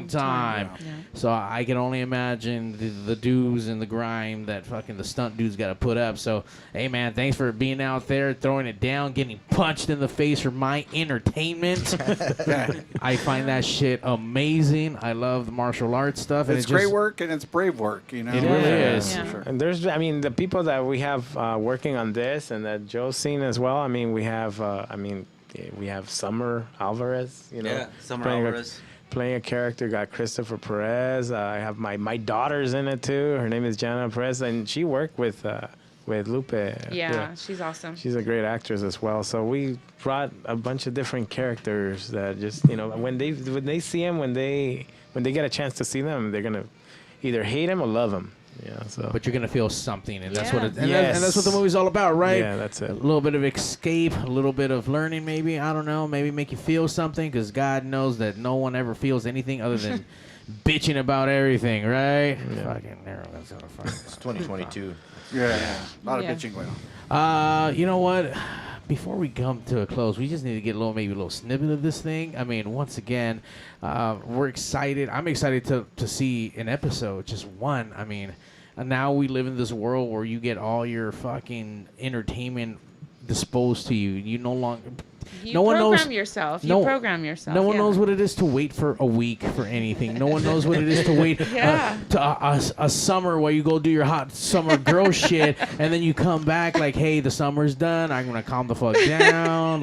time. Yeah. So I can only imagine the dues and the grime that fucking the stunt dudes got to put up. So, hey, man, thanks for being out there, throwing it down, getting punched in the face for my entertainment. I find that shit amazing. I love the martial arts stuff. It's great work and it's brave work, It really is. Yeah. Sure. And there's, the people that we have working on this and that Joe's seen as well. We have, we have Summer Alvarez, Summer Alvarez. Playing a character, got Christopher Perez. I have my daughter's in it too. Her name is Jana Perez, and she worked with Lupe. Yeah, she's awesome. She's a great actress as well. So we brought a bunch of different characters that just when they see him, when they get a chance to see them, they're gonna either hate him or love him. Yeah, so. But you're gonna feel something, and that's what and that's what the movie's all about, right? Yeah, that's it. A little bit of escape, a little bit of learning, maybe. I don't know. Maybe make you feel something, because God knows that no one ever feels anything other than bitching about everything, right? Yeah. Fucking narrow. That's gonna fuck. It's 2022. Yeah, a lot of bitching going on. You know what? Before we come to a close, we just need to get a little snippet of this thing. Once again, we're excited. I'm excited to see an episode, just one. And now we live in this world where you get all your fucking entertainment disposed to you. You no longer... You program yourself. No one knows what it is to wait for a week for anything. No one knows what it is to wait to a summer where you go do your hot summer girl shit, and then you come back hey, the summer's done. I'm gonna calm the fuck down.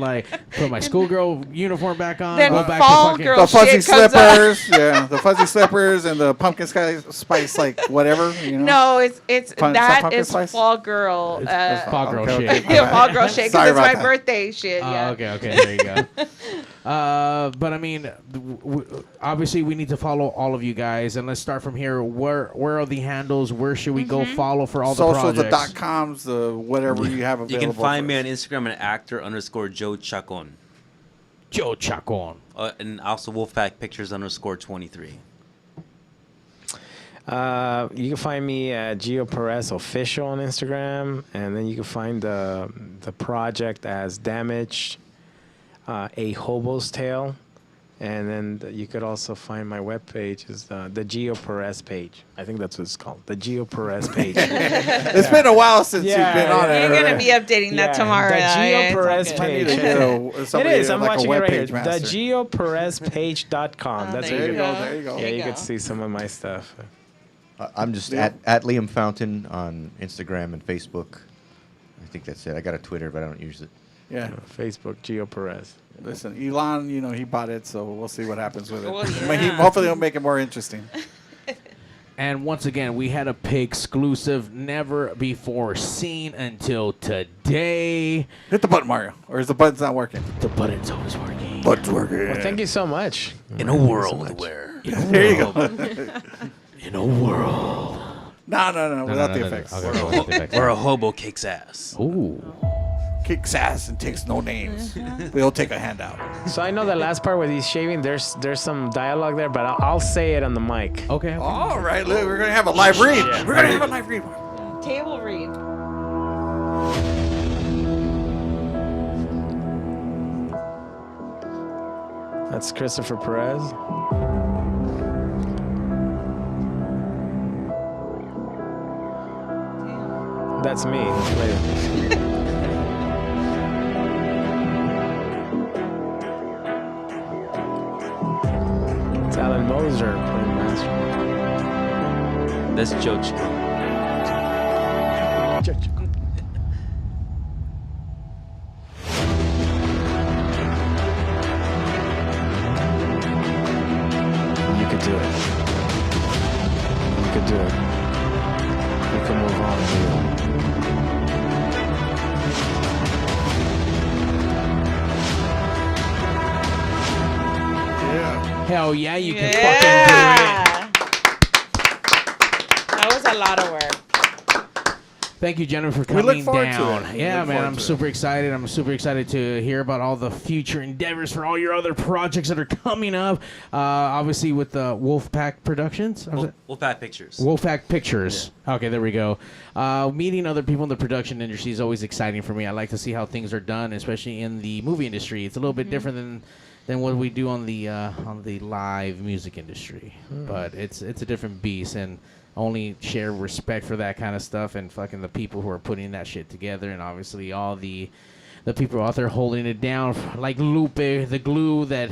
Put my schoolgirl uniform back on. Then go back fall to girl the fuzzy shit comes slippers. Yeah, the fuzzy slippers and the pumpkin spice whatever. No, it's spice? fall girl. It's fall girl shit. Okay. Fall girl shit because it's my birthday shit. Yeah. Okay, there you go. But obviously we need to follow all of you guys, and let's start from here. Where are the handles? Where should we go follow for all the projects? Socials, the .coms, the whatever you have available. You can find me on Instagram at actor_Joe Chacon. Joe Chacon. And also Wolfpack Pictures _23. You can find me at Gio Perez Official on Instagram, and then you can find the project as Damaged, A Hobo's Tale, and then you could also find my webpage is the Gio Perez page. I think that's what it's called, the Gio Perez page. It's been a while since you've been on it. You're going to be updating that tomorrow. The Gio Perez page. It is. I'm watching it right here. The GioPerezPage.com. That's there you go. There you go. Yeah, you could see some of my stuff. I'm just at Liam Fountain on Instagram and Facebook. I think that's it. I got a Twitter, but I don't use it. Yeah. Facebook, Gio Perez. Listen, Elon, he bought it, so we'll see what happens with it. Well, yeah. Hopefully he'll make it more interesting. And once again, we had a pig exclusive, never before seen until today. Hit the button, Mario. Or is the button's not working? The button's always working. Button's working. Well, thank you so much. In a world where... There you go. In a world No, without the effects. Okay, without the effects. Or a hobo kicks ass. Ooh. Kicks ass and takes no names. We'll take a handout. So I know the last part where he's shaving. There's some dialogue there, but I'll say it on the mic. Okay. All right, look, we're gonna have a live read. Yeah. We're gonna have a live read. Table read. That's Christopher Perez. That's me. Later. It's Alan Moser playing master. That's Joe Chico. You could do it. You could do it. You can move on to Hell yeah, you can fucking That was a lot of work. do it. Thank you, gentlemen, for We coming look forward to down. it. Yeah, Look man, forward I'm to super excited. I'm super excited to hear about all the future endeavors for all your other projects that are coming up. Obviously, with the Wolfpack Productions. Wolfpack Pictures. Wolfpack Pictures. Yeah. Okay, there we go. Meeting other people in the production industry is always exciting for me. I like to see how things are done, especially in the movie industry. It's a little bit different than what we do on the live music industry, but it's a different beast, and only share respect for that kind of stuff and fucking the people who are putting that shit together, and obviously all the people out there holding it down, like Lupe, the glue that,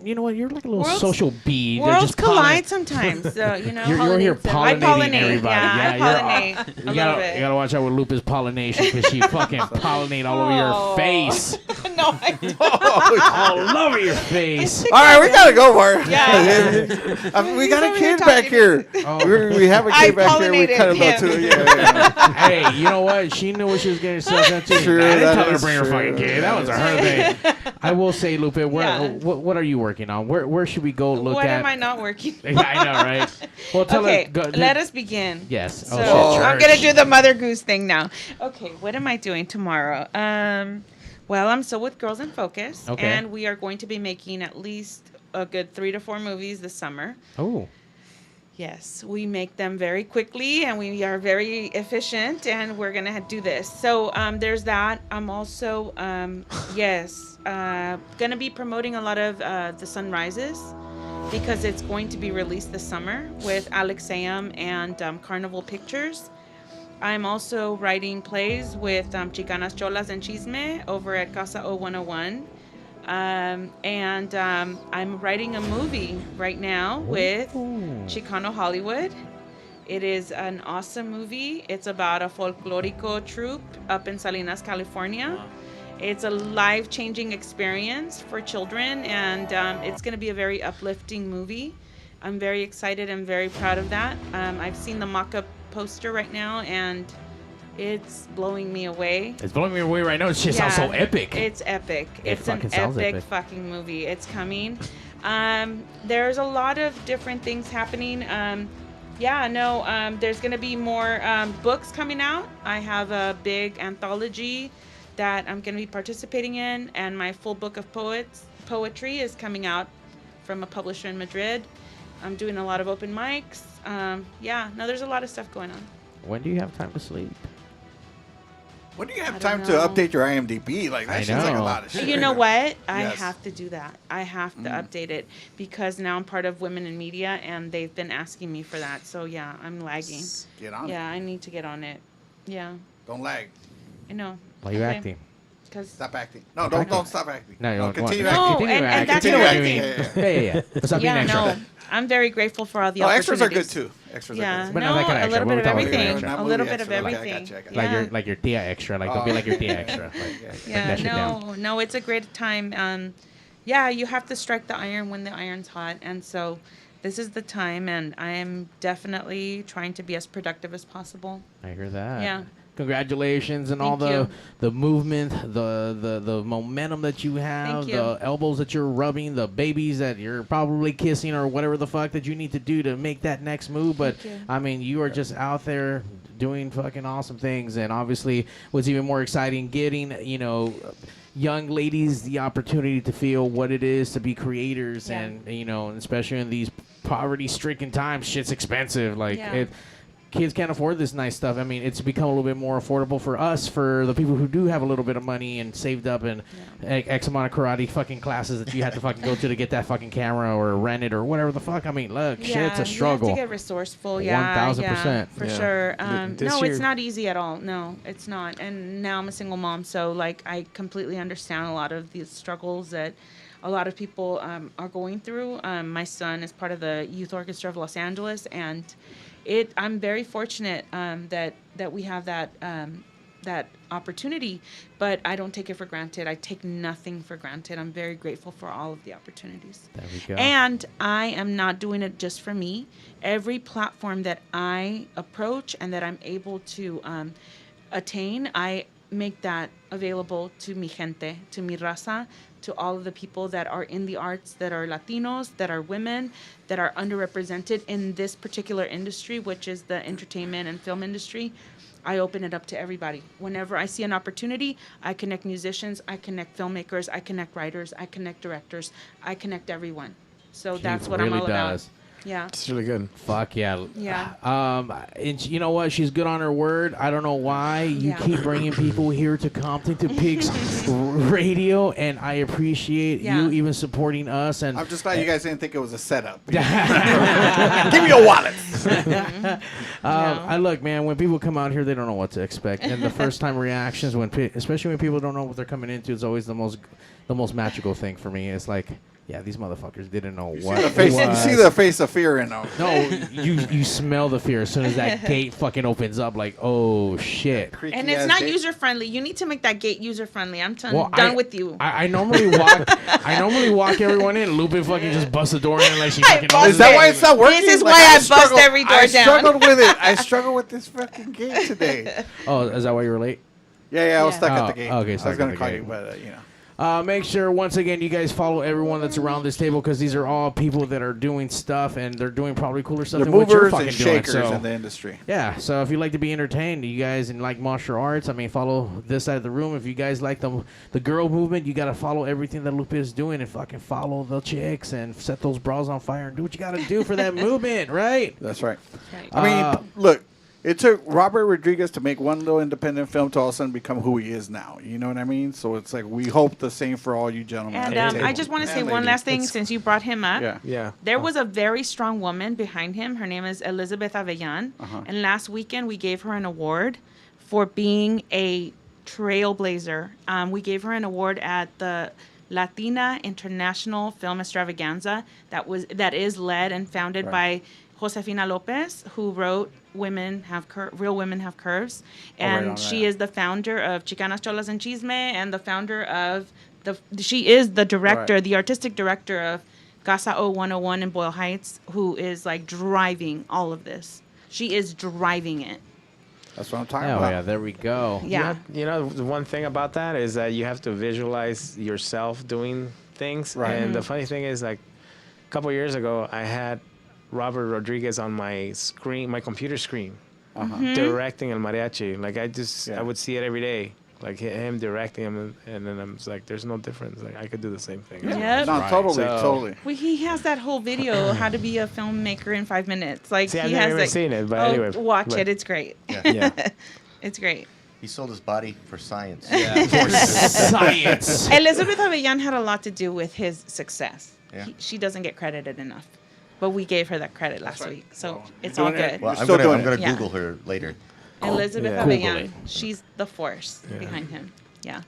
you know what, you're like a little social bee. They're Worlds just collide sometimes, so, you know. You're here I pollinating pollinate, everybody. yeah, I pollinate a you little bit. gotta watch out with Lupe's pollination because she fucking pollinate all over your face. No, I don't. All over your face. All right, we gotta go, Mark. Yeah. We got a kid back here. We have a kid back here. We kind of know too. Yeah. Hey, you know what? She knew what she was getting herself into. True, I didn't that tell her to is bring her true. fucking kid. That was her thing. I will say, Lupe, what are you working on? Where should we go look What at? am I not working on? I know, right? Well, tell okay, her. let us begin. Yes. So Oh, I'm shit, gonna do the Mother Goose thing now. Okay, what am I doing tomorrow? Well, I'm still with Girls in Focus, Okay. and we are going to be making at least a good 3 to 4 movies this summer. Oh. Yes, we make them very quickly, and we are very efficient, and we're gonna do this. So there's that. I'm also gonna be promoting a lot of The Sunrises, because it's going to be released this summer with Alex Sam and Carnival Pictures. I'm also writing plays with Chicanas Cholas and Chisme over at Casa O 101. I'm writing a movie right now with Chicano Hollywood. It is an awesome movie. It's about a folklorico troupe up in Salinas, California. It's a life-changing experience for children, and it's going to be a very uplifting movie. I'm very excited and very proud of that. I've seen the mock-up poster right now, and it's blowing me away. It's blowing me away right now. It just sounds so epic. It's epic. It's an fucking sounds epic fucking movie. It's coming. There's a lot of different things happening. There's going to be more books coming out. I have a big anthology that I'm going to be participating in, and my full book of poetry is coming out from a publisher in Madrid. I'm doing a lot of open mics. There's a lot of stuff going on. When do you have time to sleep? When do you have time to update your IMDb? Like, that seems like a lot of shit. You know what? I Yes. have to do that. I have to update it because now I'm part of Women in Media, and they've been asking me for that. So, yeah, I'm lagging. Get on it. Yeah, I need to get on it. Yeah. Don't lag. I know. Why are you acting? Stop acting. No, don't stop acting. No, you don't continue want- acting. No, and that's Continue another acting. thing. Yeah. Stop being extra. No, I'm very grateful for all the No, extras are good opportunities. too. Extras Yeah, are good. But no, not that kind of a extra. little What bit of we're talking about everything. Not A movie little bit of extra. Okay, I everything. got you. Like your tia extra. Like don't be like your tia extra. Like, that shit down. No, it's a great time. You have to strike the iron when the iron's hot, and so this is the time, and I am definitely trying to be as productive as possible. I hear that. Yeah. Congratulations and all Thank the movement, the momentum that you have, Thank you. the elbows that you're rubbing, the babies that you're probably kissing or whatever the fuck that you need to do to make that next move. But Thank you. I mean, you are just out there doing fucking awesome things, and obviously what's even more exciting, getting, you know, young ladies the opportunity to feel what it is to be creators. Yeah. And, you know, especially in these poverty-stricken times, shit's expensive. Like, Yeah. kids can't afford this nice stuff. I mean, it's become a little bit more affordable for us, for the people who do have a little bit of money and saved up, and X amount of karate fucking classes that you had to fucking go to get that fucking camera or rent it or whatever the fuck. I mean, look, shit's a struggle. You have to get resourceful. Yeah, 1000%. for Yeah. sure. This No, year- it's not easy at all. No, it's not. And now I'm a single mom, so like I completely understand a lot of these struggles that a lot of people are going through. My son is part of the Youth Orchestra of Los Angeles, and I'm very fortunate that we have that opportunity, but I don't take it for granted. I take nothing for granted. I'm very grateful for all of the opportunities. There we go. And I am not doing it just for me. Every platform that I approach and that I'm able to attain, I make that available to mi gente, to mi raza, to all of the people that are in the arts, that are Latinos, that are women, that are underrepresented in this particular industry, which is the entertainment and film industry. I open it up to everybody. Whenever I see an opportunity, I connect musicians, I connect filmmakers, I connect writers, I connect directors, I connect everyone. So that's what I'm all about. Yeah. It's really good. Fuck yeah. Yeah. And you know what? She's good on her word. I don't know why you Yeah. keep bringing people here to Compton to Pigs Radio, and I appreciate you even supporting us. And I'm just glad you guys didn't think it was a setup. Give me your wallet. I look, man. When people come out here, they don't know what to expect, and the first time reactions, especially when people don't know what they're coming into, is always the most magical thing for me. It's like, yeah, these motherfuckers didn't know what. You see the face of fear in them. No, you smell the fear as soon as that gate fucking opens up. Like, oh shit. And it's not user friendly. You need to make that gate user friendly. I'm done with you. I normally walk everyone in. Lupin fucking just busts the door in like she fucking. Is that why it's not working? This is why I bust every door down. I struggled with it. I struggled with this fucking gate today. Oh, is that why you were late? Yeah, I was stuck at the gate. Okay, I was gonna call you, but you know. Make sure, once again, you guys follow everyone that's around this table, because these are all people that are doing stuff, and they're doing probably cooler stuff They're than what you're movers fucking and doing. shakers So, in the industry. yeah, so if you like to be entertained, you guys, and like martial arts, I mean, follow this side of the room. If you guys like the girl movement, you got to follow everything that Lupe is doing, and fucking follow the chicks and set those bras on fire and do what you got to do for that movement, right? That's right. I mean, look, it took Robert Rodriguez to make one little independent film to all of a sudden become who he is now. You know what I mean? So it's like we hope the same for all you gentlemen. And at the I table. just want to say And one ladies. last thing since you brought him up. Yeah. There was a very strong woman behind him. Her name is Elizabeth Avellan. And last weekend we gave her an award for being a trailblazer. We gave her an award at the Latina International Film Extravaganza that is led and founded by Josefina Lopez, who wrote Real Women Have Curves. And she is the founder of Chicanas, Cholas, and Chisme, and the founder of she is the director, the artistic director of Casa O 101 in Boyle Heights, who is like driving all of this. She is driving it. That's what I'm talking Oh, about. yeah, there we go. Yeah. You know, the one thing about that is that you have to visualize yourself doing things. Right. And the funny thing is, like, a couple years ago, I had Robert Rodriguez on my screen, my computer screen, directing El Mariachi. Like, I would see it every day. Like him directing him, and then I'm just like, there's no difference. Like I could do the same thing. Yep. No, totally. Well, he has that whole video, how to be a filmmaker in 5 minutes. Like See, I've he never has even like, seen it, but oh, anyway. watch But- it. It's great. Yeah. It's great. He sold his body for science. For science. Elizabeth Avellan had a lot to do with his success. Yeah. She doesn't get credited enough, but we gave her that credit last week, so it's Doing all it. good. Well, You're I'm still gonna, doing I'm gonna it. Yeah. Google her later. Elizabeth Yeah. Avellan, she's the force behind him. Yeah.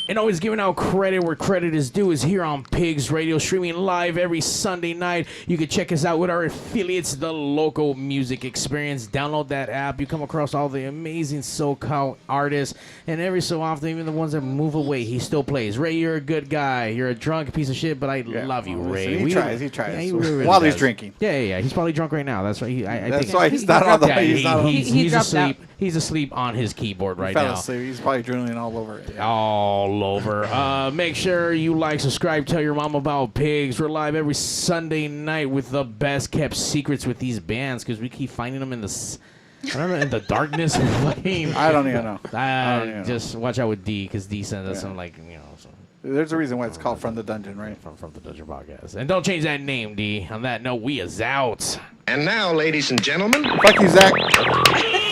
And always giving out credit where credit is due is here on Pigs Radio, streaming live every Sunday night. You can check us out with our affiliates, The Local Music Experience. Download that app. You come across all the amazing SoCal artists, and every so often, even the ones that move away, he still plays. Ray, you're a good guy. You're a drunk piece of shit, but I love you, Ray. He tries. Yeah, he really while does. He's drinking. Yeah. He's probably drunk right now. That's right. That's why he's not on the. He's asleep. He's asleep on his keyboard right now. Fell asleep. He's probably drooling all over it. All over. Make sure you like, subscribe, tell your mom about Pigs. We're live every Sunday night with the best kept secrets with these bands because we keep finding them in the. I don't know, in the darkness. I don't even know. Just watch out with D because D sends us some There's a reason why it's called From the Dungeon, right? From the Dungeon Podcast. And don't change that name, D. On that note, we is out. And now, ladies and gentlemen. Fuck you, Zach.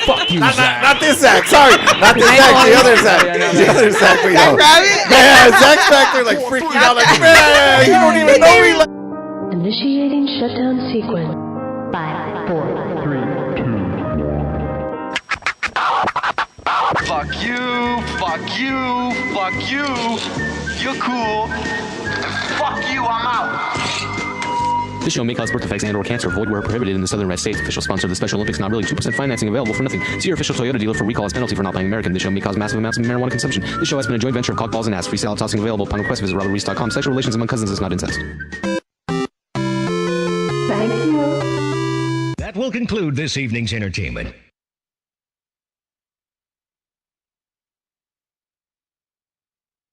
Fuck you, Zach. Not this Zach. Sorry. Not this Zach. The other Zach. The other Zach we know. Yeah, Zach's back there like freaking out like, man, you don't even know me. Initiating shutdown sequence. 5, 4, 3, 2. Fuck you, fuck you, fuck you. You're cool. Fuck you, I'm out. This show may cause birth defects and/or cancer. Void where prohibited in the Southern Red States. Official sponsor of the Special Olympics. Not really. 2% financing available for nothing. See your official Toyota dealer for recall as penalty for not buying American. This show may cause massive amounts of marijuana consumption. This show has been a joint venture of cock balls and ass. Free salad tossing available upon request. Visit robertreese.com. Sexual relations among cousins is not incest. Thank you. That will conclude this evening's entertainment.